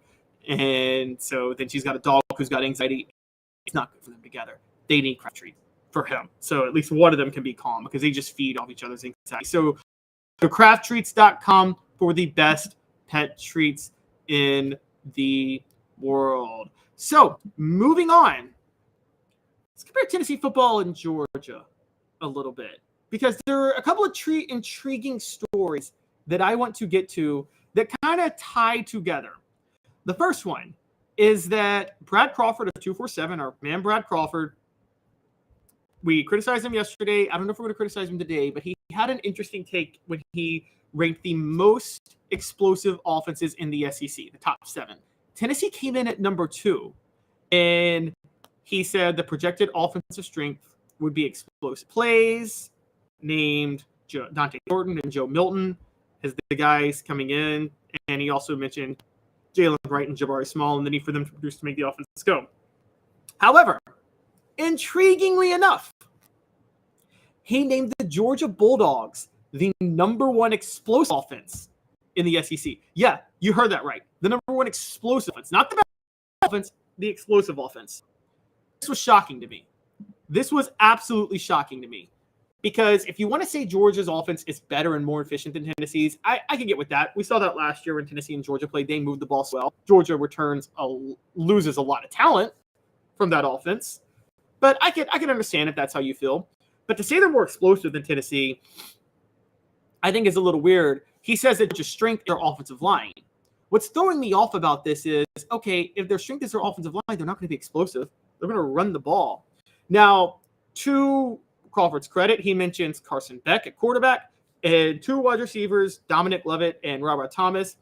and so then she's got a dog who's got anxiety. It's not good for them together. They need Craft Treats for him, so at least one of them can be calm because they just feed off each other's anxiety. So crafttreats.com for the best pet treats in the world. So moving on, let's compare Tennessee football and Georgia a little bit, because there are a couple of intriguing stories that I want to get to that kind of tie together. The first one is that Brad Crawford of 247, our man Brad Crawford, we criticized him yesterday. I don't know if we're going to criticize him today, but he had an interesting take when he ranked the most explosive offenses in the SEC, the top 7. Tennessee came in at number 2, and he said the projected offensive strength would be explosive plays, named Dante Thornton and Joe Milton as the guys coming in, and he also mentioned Jalen Bright and Jabari Small and the need for them to produce to make the offense go. However, intriguingly enough, he named the Georgia Bulldogs the number 1 explosive offense in the SEC. Yeah, you heard that right. The number 1 explosive offense. Not the best offense, the explosive offense. This was shocking to me. This was absolutely shocking to me. Because if you want to say Georgia's offense is better and more efficient than Tennessee's, I can get with that. We saw that last year when Tennessee and Georgia played. They moved the ball so well. Georgia loses a lot of talent from that offense. But I can understand if that's how you feel. But to say they're more explosive than Tennessee, I think is a little weird. He says that just strength is their offensive line. What's throwing me off about this is, okay, if their strength is their offensive line, they're not going to be explosive. They're going to run the ball. Now, to Crawford's credit, he mentions Carson Beck at quarterback and 2 wide receivers, Dominic Lovett and Robert Thomas,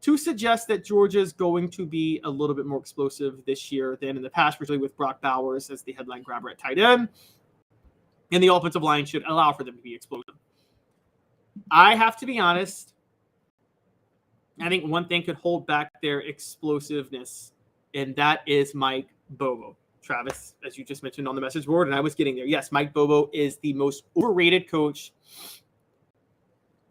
to suggest that Georgia's going to be a little bit more explosive this year than in the past, particularly with Brock Bowers as the headline grabber at tight end. And the offensive line should allow for them to be explosive. I have to be honest. I think one thing could hold back their explosiveness, and that is Mike Bobo. Travis, as you just mentioned on the message board, and I was getting there. Yes, Mike Bobo is the most overrated coach,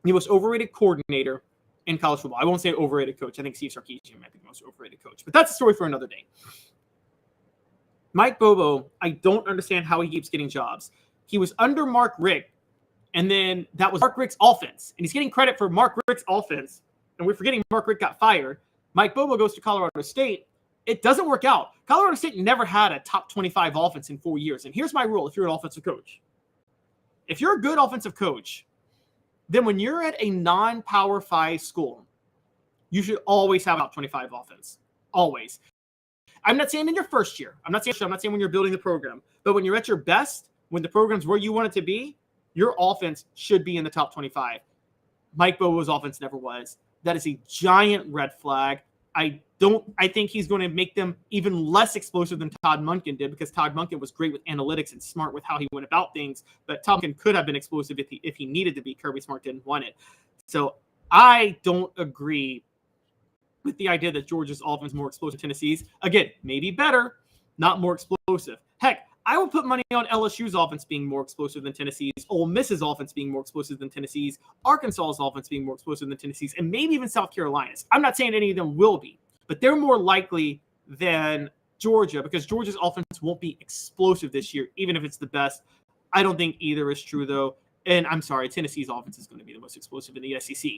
the most overrated coordinator in college football. I won't say overrated coach. I think Steve Sarkisian might be the most overrated coach, but that's a story for another day. Mike Bobo, I don't understand how he keeps getting jobs. He was under Mark Richt, and then that was Mark Richt's offense, and he's getting credit for Mark Richt's offense, and we're forgetting Mark Richt got fired. Mike Bobo goes to Colorado State. It doesn't work out. Colorado State never had a top 25 offense in 4 years. And here's my rule if you're an offensive coach. If you're a good offensive coach, then when you're at a non-Power 5 school, you should always have a top 25 offense. Always. I'm not saying in your first year. I'm not saying when you're building the program. But when you're at your best, when the program's where you want it to be, your offense should be in the top 25. Mike Bobo's offense never was. That is a giant red flag. I think he's going to make them even less explosive than Todd Monken did, because Todd Monken was great with analytics and smart with how he went about things. But Todd Monken could have been explosive if he needed to be. Kirby Smart didn't want it. So I don't agree with the idea that Georgia's offense is more explosive than Tennessee's. Again, maybe better, not more explosive. Heck, I would put money on LSU's offense being more explosive than Tennessee's, Ole Miss's offense being more explosive than Tennessee's, Arkansas's offense being more explosive than Tennessee's, and maybe even South Carolina's. I'm not saying any of them will be, but they're more likely than Georgia, because Georgia's offense won't be explosive this year, even if it's the best. I don't think either is true, though. And I'm sorry, Tennessee's offense is going to be the most explosive in the SEC.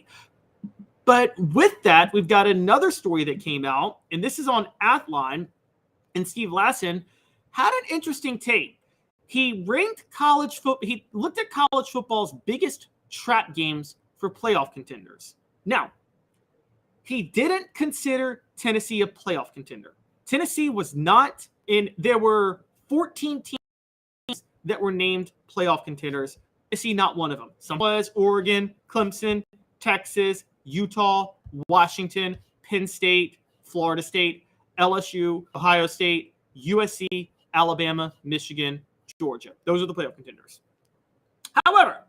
But with that, we've got another story that came out, and this is on Athline, and Steve Lassen had an interesting take. He ranked he looked at college football's biggest trap games for playoff contenders. Now, he didn't consider Tennessee a playoff contender. Tennessee was not in. There were 14 teams that were named playoff contenders. Tennessee, not one of them. Some was Oregon, Clemson, Texas, Utah, Washington, Penn State, Florida State, LSU, Ohio State, USC, Alabama, Michigan, Georgia. Those are the playoff contenders. However,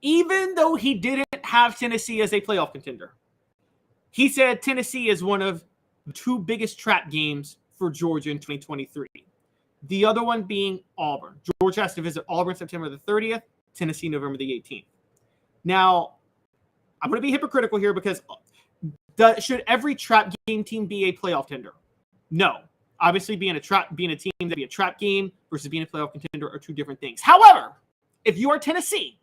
even though he didn't have Tennessee as a playoff contender, he said Tennessee is one of the two biggest trap games for Georgia in 2023. The other one being Auburn. Georgia has to visit Auburn September the 30th, Tennessee November the 18th. Now, I'm going to be hypocritical here, because should every trap game team be a playoff contender? No. Obviously, being a team that be a trap game versus being a playoff contender are two different things. However, if you are Tennessee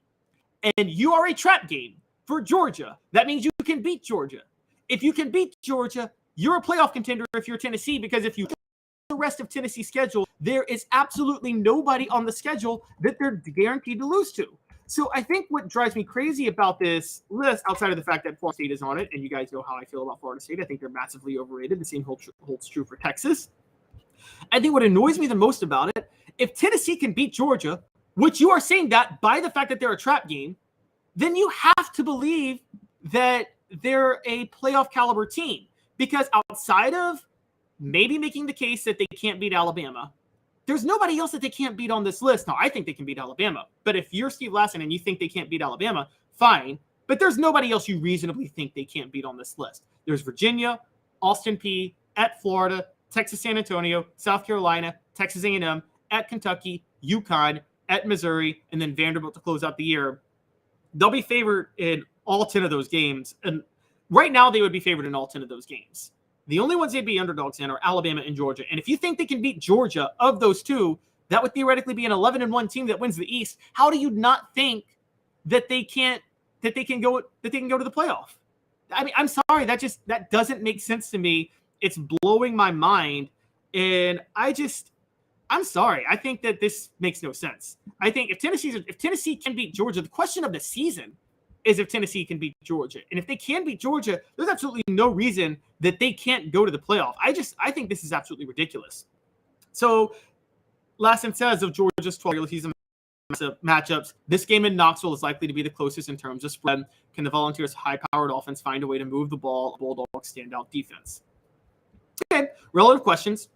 and you are a trap game for Georgia, that means you can beat Georgia. If you can beat Georgia, you're a playoff contender if you're Tennessee, because if you look at the rest of Tennessee's schedule, there is absolutely nobody on the schedule that they're guaranteed to lose to. So I think what drives me crazy about this list, outside of the fact that Florida State is on it, and you guys know how I feel about Florida State, I think they're massively overrated. The same holds true for Texas. I think what annoys me the most about it, if Tennessee can beat Georgia, which you are saying that by the fact that they're a trap game, then you have to believe that they're a playoff caliber team. Because outside of maybe making the case that they can't beat Alabama, there's nobody else that they can't beat on this list. Now, I think they can beat Alabama. But if you're Steve Lassen and you think they can't beat Alabama, fine. But there's nobody else you reasonably think they can't beat on this list. There's Virginia, Austin Peay, at Florida, Texas San Antonio, South Carolina, Texas A&M, at Kentucky, UConn, at Missouri, and then Vanderbilt to close out the year. They'll be favored in all 10 of those games. And right now, they would be favored in all 10 of those games. The only ones they'd be underdogs in are Alabama and Georgia. And if you think they can beat Georgia of those two, that would theoretically be an 11-1 team that wins the East. How do you not think that they can go to the playoff? I mean, I'm sorry, that doesn't make sense to me. It's blowing my mind. And I'm sorry. I think that this makes no sense. I think if Tennessee can beat Georgia, the question of the season is if Tennessee can beat Georgia. And if they can beat Georgia, there's absolutely no reason that they can't go to the playoff. I think this is absolutely ridiculous. So Lassen says of Georgia's 12 regular season matchups, this game in Knoxville is likely to be the closest in terms of spread. Can the Volunteers' high-powered offense find a way to move the ball? Bulldogs standout defense. Okay, relative questions.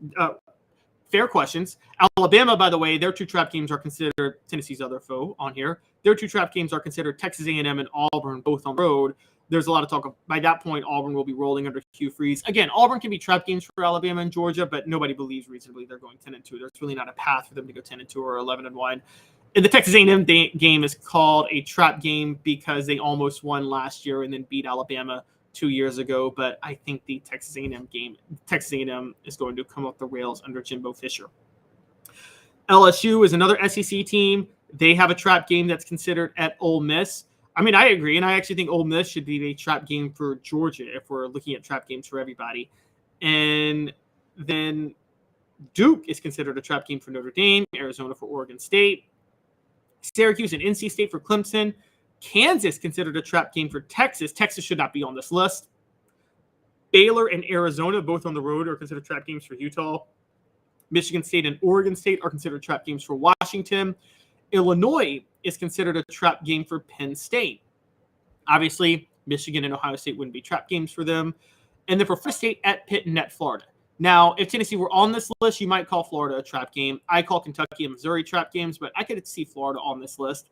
Fair questions. Alabama, by the way, their two trap games are considered Tennessee's other foe on here. Their two trap games are considered Texas A&M and Auburn, both on the road. There's a lot of talk of, by that point, Auburn will be rolling under Hugh Freeze. Again, Auburn can be trap games for Alabama and Georgia, but nobody believes reasonably they're going 10-2. There's really not a path for them to go 10-2 or 11-1. And the Texas A&M game is called a trap game because they almost won last year and then beat Alabama 2 years ago. But I think the Texas A&M is going to come off the rails under Jimbo Fisher. LSU is another SEC team. They have a trap game that's considered at Ole Miss. I mean, I agree, and I actually think Ole Miss should be a trap game for Georgia if we're looking at trap games for everybody. And then Duke is considered a trap game for Notre Dame, Arizona for Oregon State, Syracuse and NC State for Clemson. Kansas considered a trap game for Texas. Texas should not be on this list. Baylor and Arizona, both on the road, are considered trap games for Utah. Michigan State and Oregon State are considered trap games for Washington. Illinois is considered a trap game for Penn State. Obviously, Michigan and Ohio State wouldn't be trap games for them. And then for Florida State at Pitt and at Florida. Now, if Tennessee were on this list, you might call Florida a trap game. I call Kentucky and Missouri trap games, but I could see Florida on this list.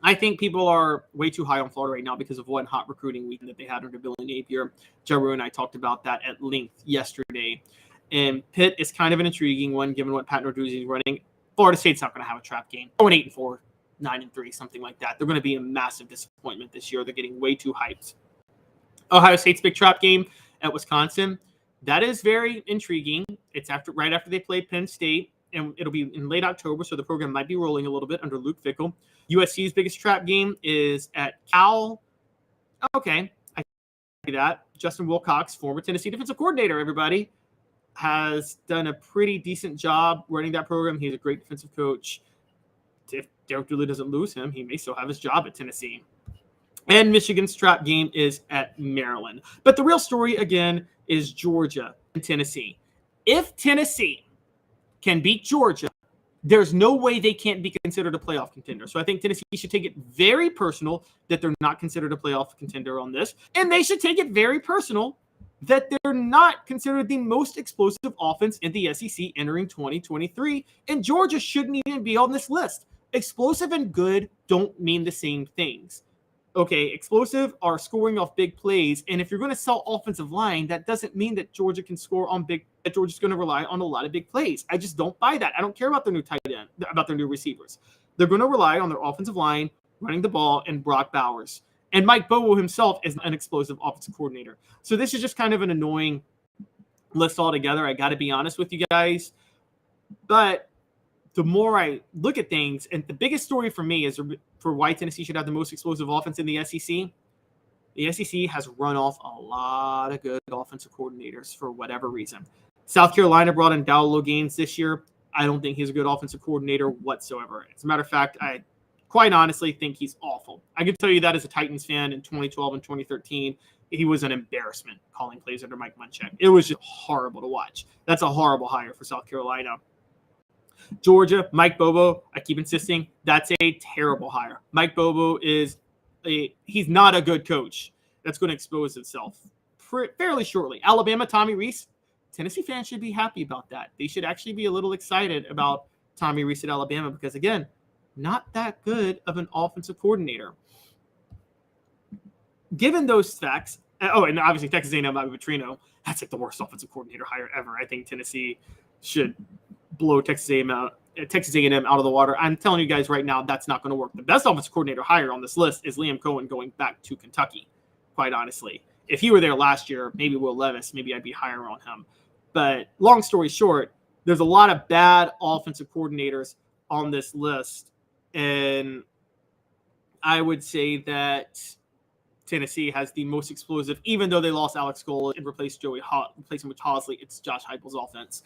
I think people are way too high on Florida right now because of one hot recruiting weekend that they had under Billy Napier. Jarreau and I talked about that at length yesterday. And Pitt is kind of an intriguing one, given what Pat Narduzzi is running. Florida State's not going to have a trap game. 8-4, 9-3, something like that. They're going to be a massive disappointment this year. They're getting way too hyped. Ohio State's big trap game at Wisconsin. That is very intriguing. It's right after they play Penn State, and it'll be in late October, so the program might be rolling a little bit under Luke Fickell. USC's biggest trap game is at Cal. Okay, I can see that. Justin Wilcox, former Tennessee defensive coordinator, everybody, has done a pretty decent job running that program. He's a great defensive coach. If Derek Dooley doesn't lose him, he may still have his job at Tennessee. And Michigan's trap game is at Maryland. But the real story, again, is Georgia and Tennessee. If Tennessee can beat Georgia, there's no way they can't be considered a playoff contender. So I think Tennessee should take it very personal that they're not considered a playoff contender on this. And they should take it very personal that they're not considered the most explosive offense in the SEC entering 2023. And Georgia shouldn't even be on this list. Explosive and good don't mean the same things. Okay, explosive are scoring off big plays, and if you're going to sell offensive line, that doesn't mean that Georgia can score on big. That Georgia's going to rely on a lot of big plays. I just don't buy that. I don't care about their new tight end, about their new receivers. They're going to rely on their offensive line, running the ball, and Brock Bowers. And Mike Bobo himself is an explosive offensive coordinator. So this is just kind of an annoying list altogether. I got to be honest with you guys, but the more I look at things, and the biggest story for me is for why Tennessee should have the most explosive offense in the SEC. The SEC has run off a lot of good offensive coordinators for whatever reason. South Carolina brought in Dowell Gaines this year. I don't think he's a good offensive coordinator whatsoever. As a matter of fact, I quite honestly think he's awful. I can tell you that as a Titans fan in 2012 and 2013, he was an embarrassment calling plays under Mike Munchak. It was just horrible to watch. That's a horrible hire for South Carolina. Georgia, Mike Bobo, I keep insisting, that's a terrible hire. Mike Bobo he's not a good coach. That's going to expose itself fairly shortly. Alabama, Tommy Rees, Tennessee fans should be happy about that. They should actually be a little excited about Tommy Rees at Alabama because, again, not that good of an offensive coordinator. Given those facts, and obviously Texas A&M, Bobby Petrino, that's like the worst offensive coordinator hire ever. I think Tennessee should blow Texas A&M out of the water. I'm telling you guys right now, that's not going to work. The best offensive coordinator hire on this list is Liam Cohen going back to Kentucky, quite honestly. If he were there last year, maybe Will Levis, maybe I'd be higher on him. But long story short, there's a lot of bad offensive coordinators on this list. And I would say that Tennessee has the most explosive, even though they lost Alex Gold and replaced him with Hosley. It's Josh Heupel's offense.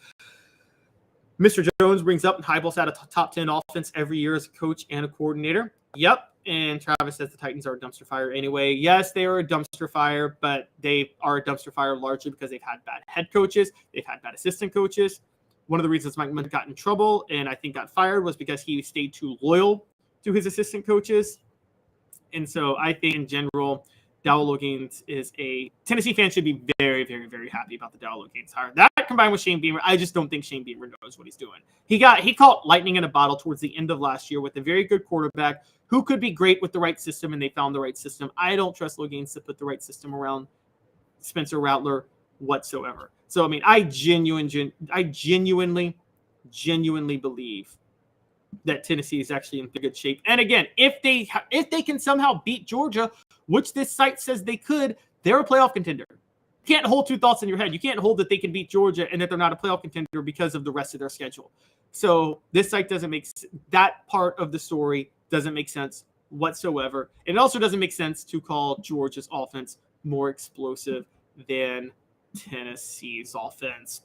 Mr. Jones brings up Heupel's had a top 10 offense every year as a coach and a coordinator. Yep. And Travis says the Titans are a dumpster fire anyway. Yes, they are a dumpster fire, but they are a dumpster fire largely because they've had bad head coaches. They've had bad assistant coaches. One of the reasons Mike Munchak got in trouble and I think got fired was because he stayed too loyal to his assistant coaches. And so I think in general, Dowell Gaines is a Tennessee fan should be very, very, very happy about the Dowell Gaines hire. That combined with Shane Beamer, I just don't think Shane Beamer knows what he's doing. He caught lightning in a bottle towards the end of last year with a very good quarterback who could be great with the right system, and they found the right system. I don't trust Gaines to put the right system around Spencer Rattler whatsoever. So I mean, I genuinely believe that Tennessee is actually in good shape. And again, if they can somehow beat Georgia, which this site says they could, they're a playoff contender. You can't hold two thoughts in your head. You can't hold that they can beat Georgia and that they're not a playoff contender because of the rest of their schedule. So this site doesn't make that part of the story doesn't make sense whatsoever. And it also doesn't make sense to call Georgia's offense more explosive than Tennessee's offense.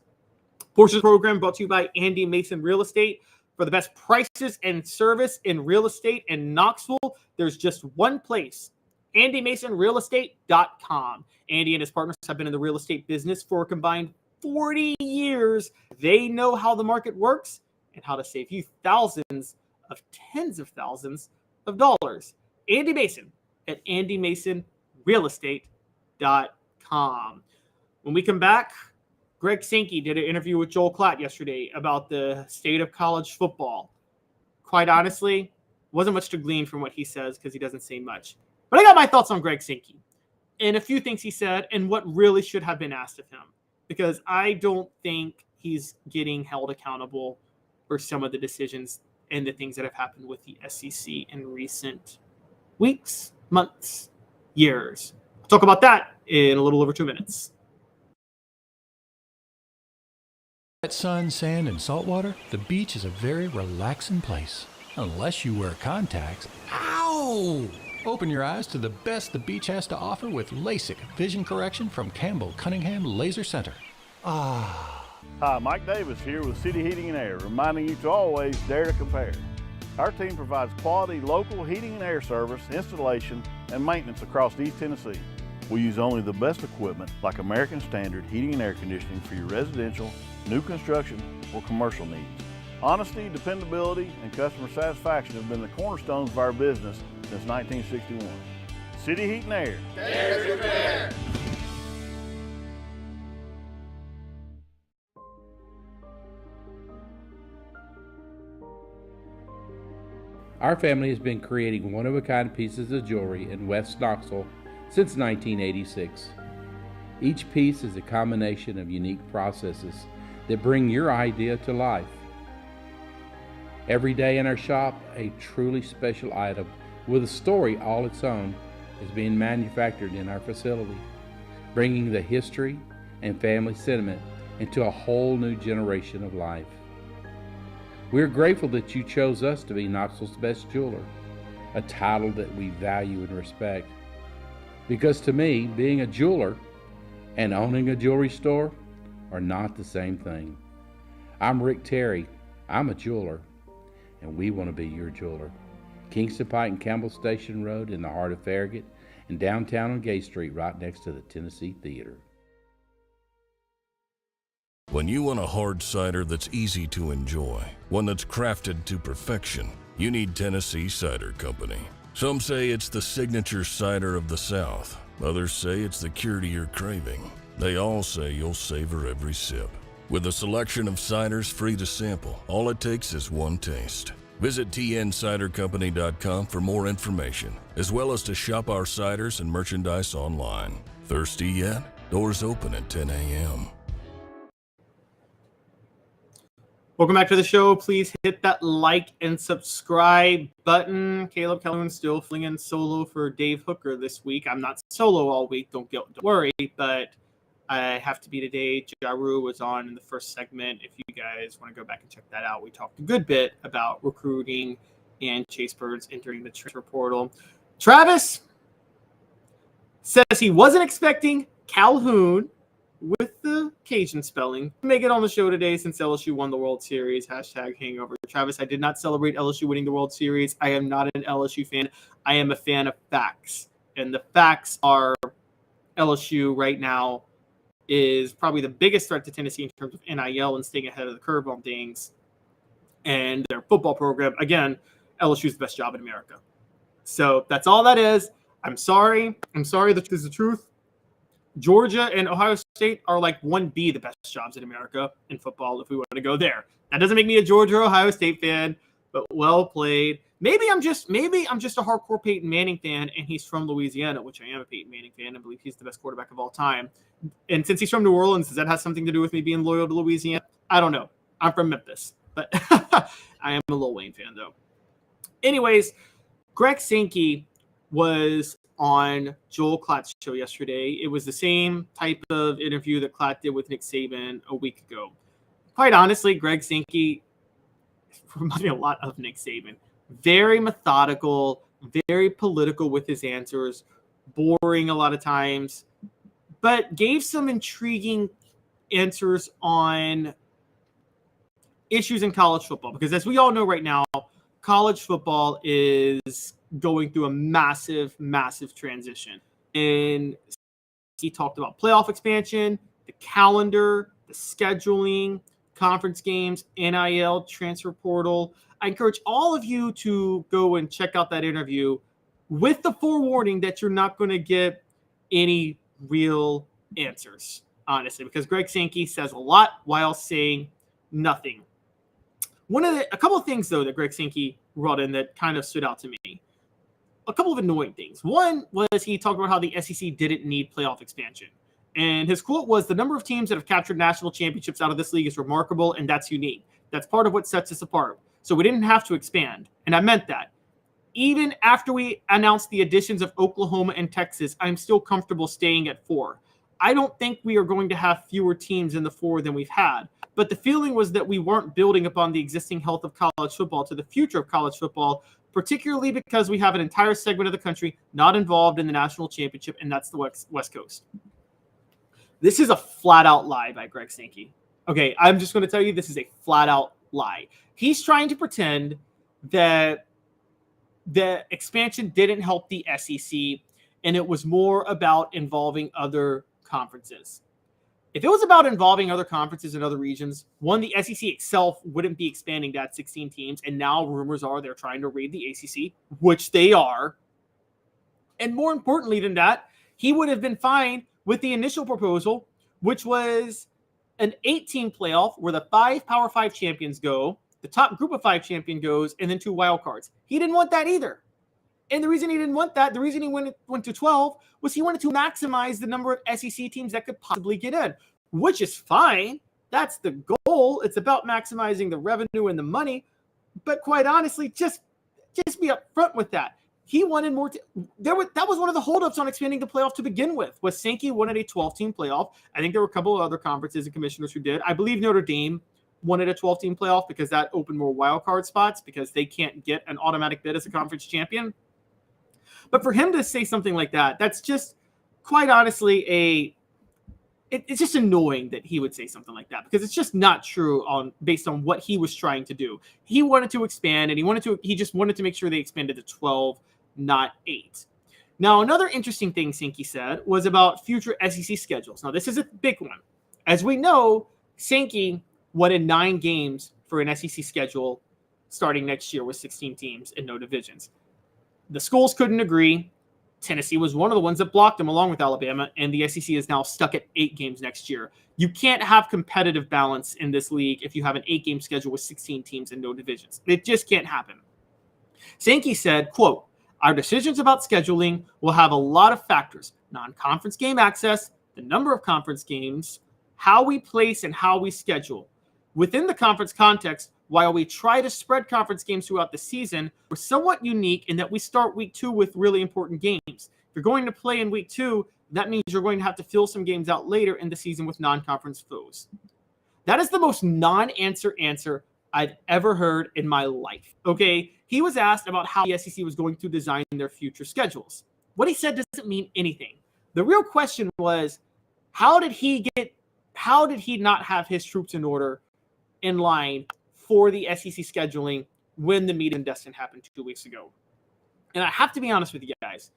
Portion of the program brought to you by Andy Mason Real Estate. For the best prices and service in real estate in Knoxville, there's just one place, AndyMasonRealEstate.com. Andy and his partners have been in the real estate business for a combined 40 years. They know how the market works and how to save you thousands of tens of thousands of dollars. Andy Mason, at andymasonrealestate.com. When we come back, Greg Sankey did an interview with Joel Klatt yesterday about the state of college football. Quite honestly, wasn't much to glean from what he says because he doesn't say much. But I got my thoughts on Greg Sankey and a few things he said and what really should have been asked of him, because I don't think he's getting held accountable for some of the decisions and the things that have happened with the SEC in recent weeks, months, years. We'll talk about that in a little over 2 minutes. At sun, sand, and salt water, the beach is a very relaxing place. Unless you wear contacts. Ow! Open your eyes to the best the beach has to offer with LASIK vision correction from Campbell Cunningham Laser Center. Ah. Hi, Mike Davis here with City Heating and Air, reminding you to always dare to compare. Our team provides quality local heating and air service, installation, and maintenance across East Tennessee. We use only the best equipment like American Standard heating and air conditioning for your residential, new construction, or commercial needs. Honesty, dependability, and customer satisfaction have been the cornerstones of our business since 1961. City Heat and Air. Dare to compare. Our family has been creating one-of-a-kind pieces of jewelry in West Knoxville since 1986. Each piece is a combination of unique processes that bring your idea to life. Every day in our shop, a truly special item with a story all its own is being manufactured in our facility, bringing the history and family sentiment into a whole new generation of life. We're grateful that you chose us to be Knoxville's best jeweler, a title that we value and respect. Because to me, being a jeweler and owning a jewelry store are not the same thing. I'm Rick Terry, I'm a jeweler, and we want to be your jeweler. Kingston Pike and Campbell Station Road in the heart of Farragut, and downtown on Gay Street right next to the Tennessee Theater. When you want a hard cider that's easy to enjoy, one that's crafted to perfection, you need Tennessee Cider Company. Some say it's the signature cider of the South. Others say it's the cure to your craving. They all say you'll savor every sip. With a selection of ciders free to sample, all it takes is one taste. Visit tncidercompany.com for more information, as well as to shop our ciders and merchandise online. Thirsty yet? Doors open at 10 a.m. Welcome back to the show. Please hit that like and subscribe button. Caleb Calhoun still flinging solo for Dave Hooker this week. I'm not solo all week, don't worry, but I have to be today. Jarreau was on in the first segment. If you guys want to go back and check that out, we talked a good bit about recruiting and Chase Birds entering the transfer portal. Travis says he wasn't expecting Calhoun with the Cajun spelling to make it on the show today since LSU won the World Series. Hashtag hangover. Travis, I did not celebrate LSU winning the World Series. I am not an LSU fan. I am a fan of facts. And the facts are LSU right now is probably the biggest threat to Tennessee in terms of NIL and staying ahead of the curve on things. And their football program, again, LSU is the best job in America. So that's all that is. I'm sorry. That is the truth. Georgia and Ohio State are like 1B the best jobs in America in football if we want to go there. That doesn't make me a Georgia or Ohio State fan, but well played. Maybe I'm just a hardcore Peyton Manning fan and he's from Louisiana, which I am a Peyton Manning fan. I believe he's the best quarterback of all time. And since he's from New Orleans, does that have something to do with me being loyal to Louisiana? I don't know. I'm from Memphis, but I am a Lil Wayne fan though. Anyways, Greg Sankey was on Joel Klatt's show yesterday. It was the same type of interview that Klatt did with Nick Saban a week ago. Quite honestly, Greg Sankey reminds me a lot of Nick Saban. Very methodical, very political with his answers, boring a lot of times, but gave some intriguing answers on issues in college football. Because as we all know right now, college football is going through a massive transition. And he talked about playoff expansion, the calendar, the scheduling, conference games, NIL, transfer portal. I encourage all of you to go and check out that interview with the forewarning that you're not going to get any real answers, honestly, because Greg Sankey says a lot while saying nothing. A couple of things, though, that Greg Sankey brought in that kind of stood out to me. A couple of annoying things. One was he talked about how the SEC didn't need playoff expansion. And his quote was, "The number of teams that have captured national championships out of this league is remarkable, and that's unique. That's part of what sets us apart. So we didn't have to expand." And I meant that. Even after we announced the additions of Oklahoma and Texas, I'm still comfortable staying at 4. I don't think we are going to have fewer teams in the 4 than we've had. But the feeling was that we weren't building upon the existing health of college football to the future of college football, particularly because we have an entire segment of the country not involved in the national championship, and that's the West Coast. This is a flat-out lie by Greg Sankey. Okay, I'm just going to tell you this is a flat-out lie. He's trying to pretend that the expansion didn't help the SEC, and it was more about involving other conferences. If it was about involving other conferences and other regions, one, the SEC itself wouldn't be expanding that 16 teams, and now rumors are they're trying to raid the ACC, which they are. And more importantly than that, he would have been fine with the initial proposal, which was an 8-team playoff where the 5 Power 5 champions go, the top group of 5 champion goes, and then 2 wild cards. He didn't want that either. And the reason he didn't want that, the reason he went to 12, was he wanted to maximize the number of SEC teams that could possibly get in, which is fine. That's the goal. It's about maximizing the revenue and the money. But quite honestly, just be upfront with that. He wanted more. That was one of the holdups on expanding the playoff to begin with. Was Sankey wanted a 12-team playoff. I think there were a couple of other conferences and commissioners who did. I believe Notre Dame wanted a 12-team playoff because that opened more wild card spots because they can't get an automatic bid as a conference champion. But for him to say something like that, that's just quite honestly it's just annoying that he would say something like that because it's just not true based on what he was trying to do. He wanted to expand and he just wanted to make sure they expanded to 12, not 8. Now, another interesting thing Sankey said was about future SEC schedules. Now, this is a big one. As we know, Sankey wanted 9 games for an SEC schedule starting next year with 16 teams and no divisions. The schools couldn't agree. Tennessee was one of the ones that blocked him along with Alabama, and the SEC is now stuck at 8 games next year. You can't have competitive balance in this league if you have an 8-game schedule with 16 teams and no divisions. It just can't happen. Sankey said, quote, "Our decisions about scheduling will have a lot of factors: non-conference game access, the number of conference games, how we place and how we schedule. Within the conference context, while we try to spread conference games throughout the season, we're somewhat unique in that we start week 2 with really important games. If you're going to play in week 2, that means you're going to have to fill some games out later in the season with non-conference foes." That is the most non-answer answer I've ever heard in my life. Okay, he was asked about how the SEC was going to design their future schedules. What he said doesn't mean anything. The real question was, how did he not have his troops in order in line for the SEC scheduling when the meeting in Destin happened 2 weeks ago? And I have to be honest with you guys.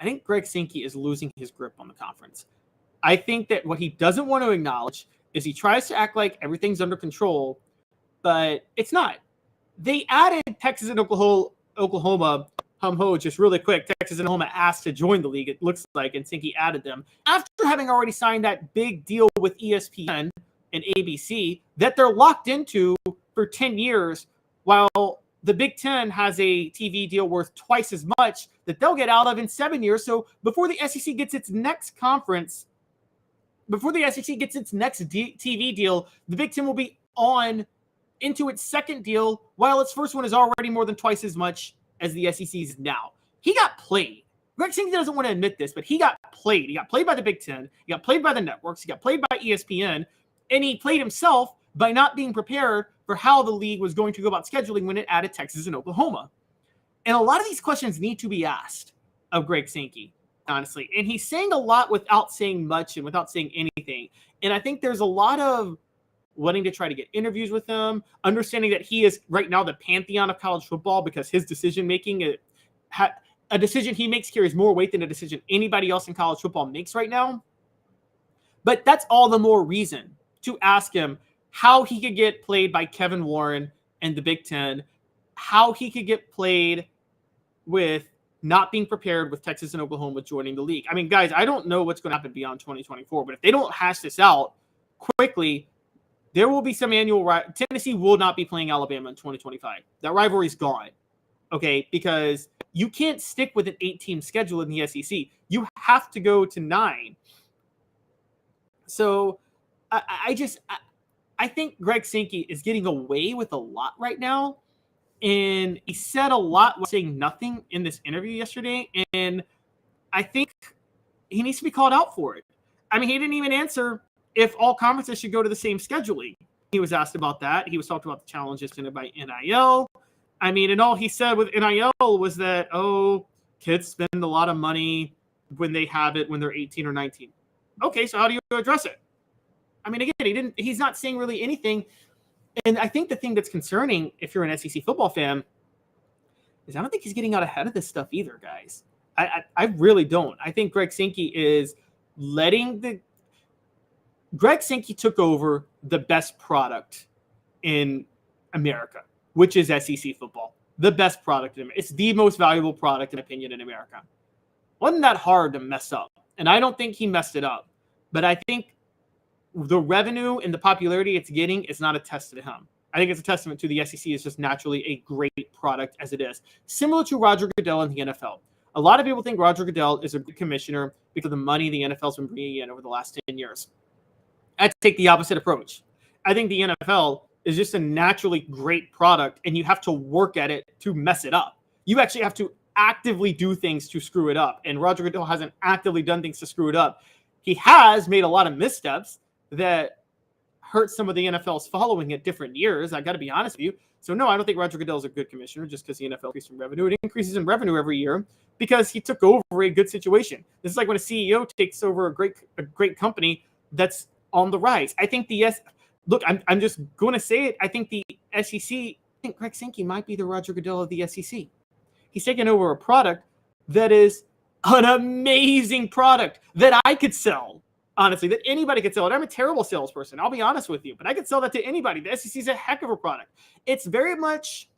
I think Greg Sankey is losing his grip on the conference. I think that what he doesn't want to acknowledge is he tries to act like everything's under control, but it's not. They added Texas and Oklahoma, just really quick. Texas and Oklahoma asked to join the league, it looks like, and Sankey added them. After having already signed that big deal with ESPN and ABC that they're locked into for 10 years, while the Big Ten has a TV deal worth twice as much that they'll get out of in 7 years. So before the SEC gets its next conference, before the SEC gets its next TV deal, the Big Ten will be on into its second deal, while its first one is already more than twice as much as the SEC's now. He got played. Greg Sankey doesn't want to admit this, but he got played. He got played by the Big Ten. He got played by the networks. He got played by ESPN. And he played himself by not being prepared for how the league was going to go about scheduling when it added Texas and Oklahoma. And a lot of these questions need to be asked of Greg Sankey, honestly. And he's saying a lot without saying much and without saying anything. And I think there's a lot of wanting to try to get interviews with him, understanding that he is right now the pantheon of college football because his decision-making, a decision he makes carries more weight than a decision anybody else in college football makes right now. But that's all the more reason to ask him how he could get played by Kevin Warren and the Big Ten, how he could get played with not being prepared with Texas and Oklahoma joining the league. I mean, guys, I don't know what's going to happen beyond 2024, but if they don't hash this out quickly, there will be some Tennessee will not be playing Alabama in 2025. That rivalry is gone, okay? Because you can't stick with an 8-team schedule in the SEC. You have to go to 9. So I think Greg Sankey is getting away with a lot right now. And he said a lot while saying nothing in this interview yesterday. And I think he needs to be called out for it. I mean, he didn't even answer if all conferences should go to the same scheduling. He was asked about that. He was talking about the challenges presented by NIL. I mean, and all he said with NIL was that, kids spend a lot of money when they have it when they're 18 or 19. Okay, so how do you address it? I mean, again, he's not saying really anything. And I think the thing that's concerning, if you're an SEC football fan, is I don't think he's getting out ahead of this stuff either, guys. I really don't. I think Greg Sankey is Greg Sankey took over the best product in America, which is SEC football. The best product in America. It's the most valuable product, in opinion, in America. Wasn't that hard to mess up? And I don't think he messed it up. But I think the revenue and the popularity it's getting is not a testament to him. I think it's a testament to the SEC is just naturally a great product as it is. Similar to Roger Goodell in the NFL. A lot of people think Roger Goodell is a good commissioner because of the money the NFL's been bringing in over the last 10 years. I take the opposite approach. I think the NFL is just a naturally great product, and you have to work at it to mess it up. You actually have to actively do things to screw it up, and Roger Goodell hasn't actively done things to screw it up. He has made a lot of missteps that hurt some of the NFL's following at different years. I got to be honest with you. So no, I don't think Roger Goodell is a good commissioner just because the NFL increases in revenue. It increases in revenue every year because he took over a good situation. This is like when a CEO takes over a great company that's on the rise. I think I'm just going to say it. I think the SEC, I think Greg Sankey might be the Roger Goodell of the SEC. He's taken over a product that is an amazing product that I could sell. Honestly, that anybody could sell it. I'm a terrible salesperson. I'll be honest with you, but I could sell that to anybody. The SEC is a heck of a product. It's very much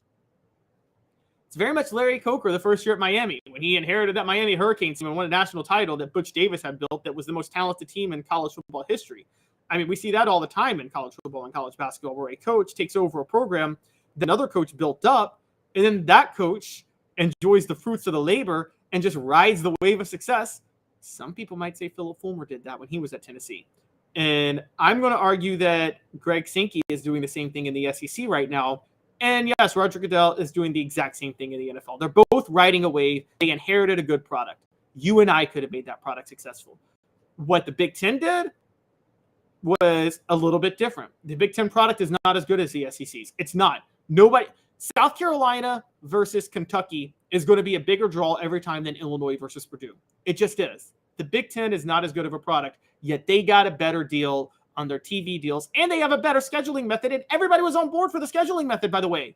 Larry Coker the first year at Miami when he inherited that Miami Hurricanes team and won a national title that Butch Davis had built that was the most talented team in college football history. I mean, we see that all the time in college football and college basketball where a coach takes over a program that another coach built up, and then that coach enjoys the fruits of the labor and just rides the wave of success. Some people might say Philip Fulmer did that when he was at Tennessee. And I'm going to argue that Greg Sankey is doing the same thing in the SEC right now. And yes, Roger Goodell is doing the exact same thing in the NFL. They're both riding a wave. They inherited a good product. You and I could have made that product successful. What the Big Ten did was a little bit different. The Big Ten product is not as good as the SEC's. It's not. South Carolina versus Kentucky is going to be a bigger draw every time than Illinois versus Purdue. It just is. The Big Ten is not as good of a product, yet they got a better deal on their TV deals, and they have a better scheduling method, and everybody was on board for the scheduling method, by the way,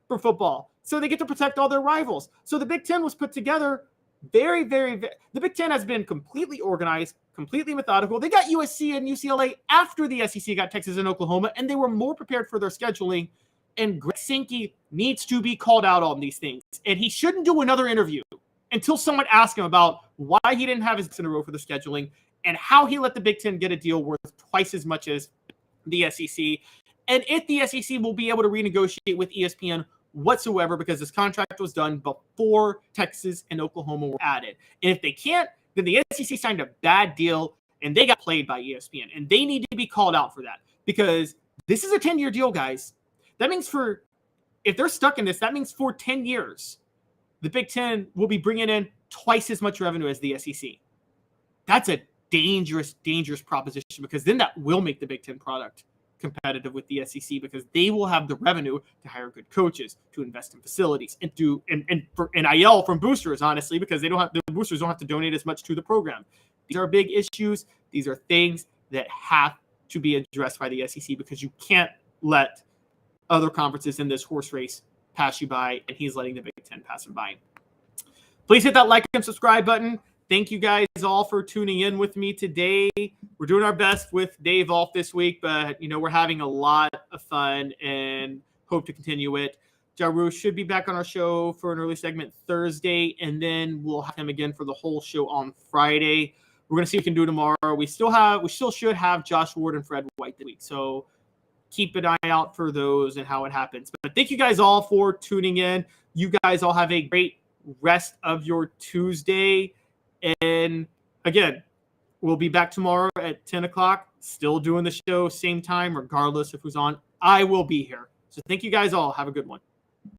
for football. So they get to protect all their rivals. So the Big Ten was put together very, very, the Big Ten has been completely organized, completely methodical. They got USC and UCLA after the SEC got Texas and Oklahoma, and they were more prepared for their scheduling. And Greg Sankey needs to be called out on these things. And he shouldn't do another interview until someone asks him about why he didn't have his ducks in a row for the scheduling and how he let the Big Ten get a deal worth twice as much as the SEC. And if the SEC will be able to renegotiate with ESPN whatsoever, because this contract was done before Texas and Oklahoma were added. And if they can't, then the SEC signed a bad deal and they got played by ESPN. And they need to be called out for that because this is a 10-year deal, guys. That means if they're stuck in this, that means for 10 years, the Big Ten will be bringing in twice as much revenue as the SEC. That's a dangerous, dangerous proposition because then that will make the Big Ten product competitive with the SEC because they will have the revenue to hire good coaches, to invest in facilities, and for NIL from boosters, honestly, because the boosters don't have to donate as much to the program. These are big issues. These are things that have to be addressed by the SEC because you can't let other conferences in this horse race pass you by, and he's letting the Big Ten pass him by. Please hit that like and subscribe button. Thank you guys all for tuning in with me today. We're doing our best with Dave off this week, but we're having a lot of fun and hope to continue it. Jarreau should be back on our show for an early segment Thursday, and then we'll have him again for the whole show on Friday. We're going to see what we can do tomorrow. We still should have Josh Ward and Fred White this week, so keep an eye out for those and how it happens. But thank you guys all for tuning in. You guys all have a great rest of your Tuesday. And again, we'll be back tomorrow at 10 o'clock, still doing the show, same time, regardless of who's on. I will be here. So thank you guys all. Have a good one.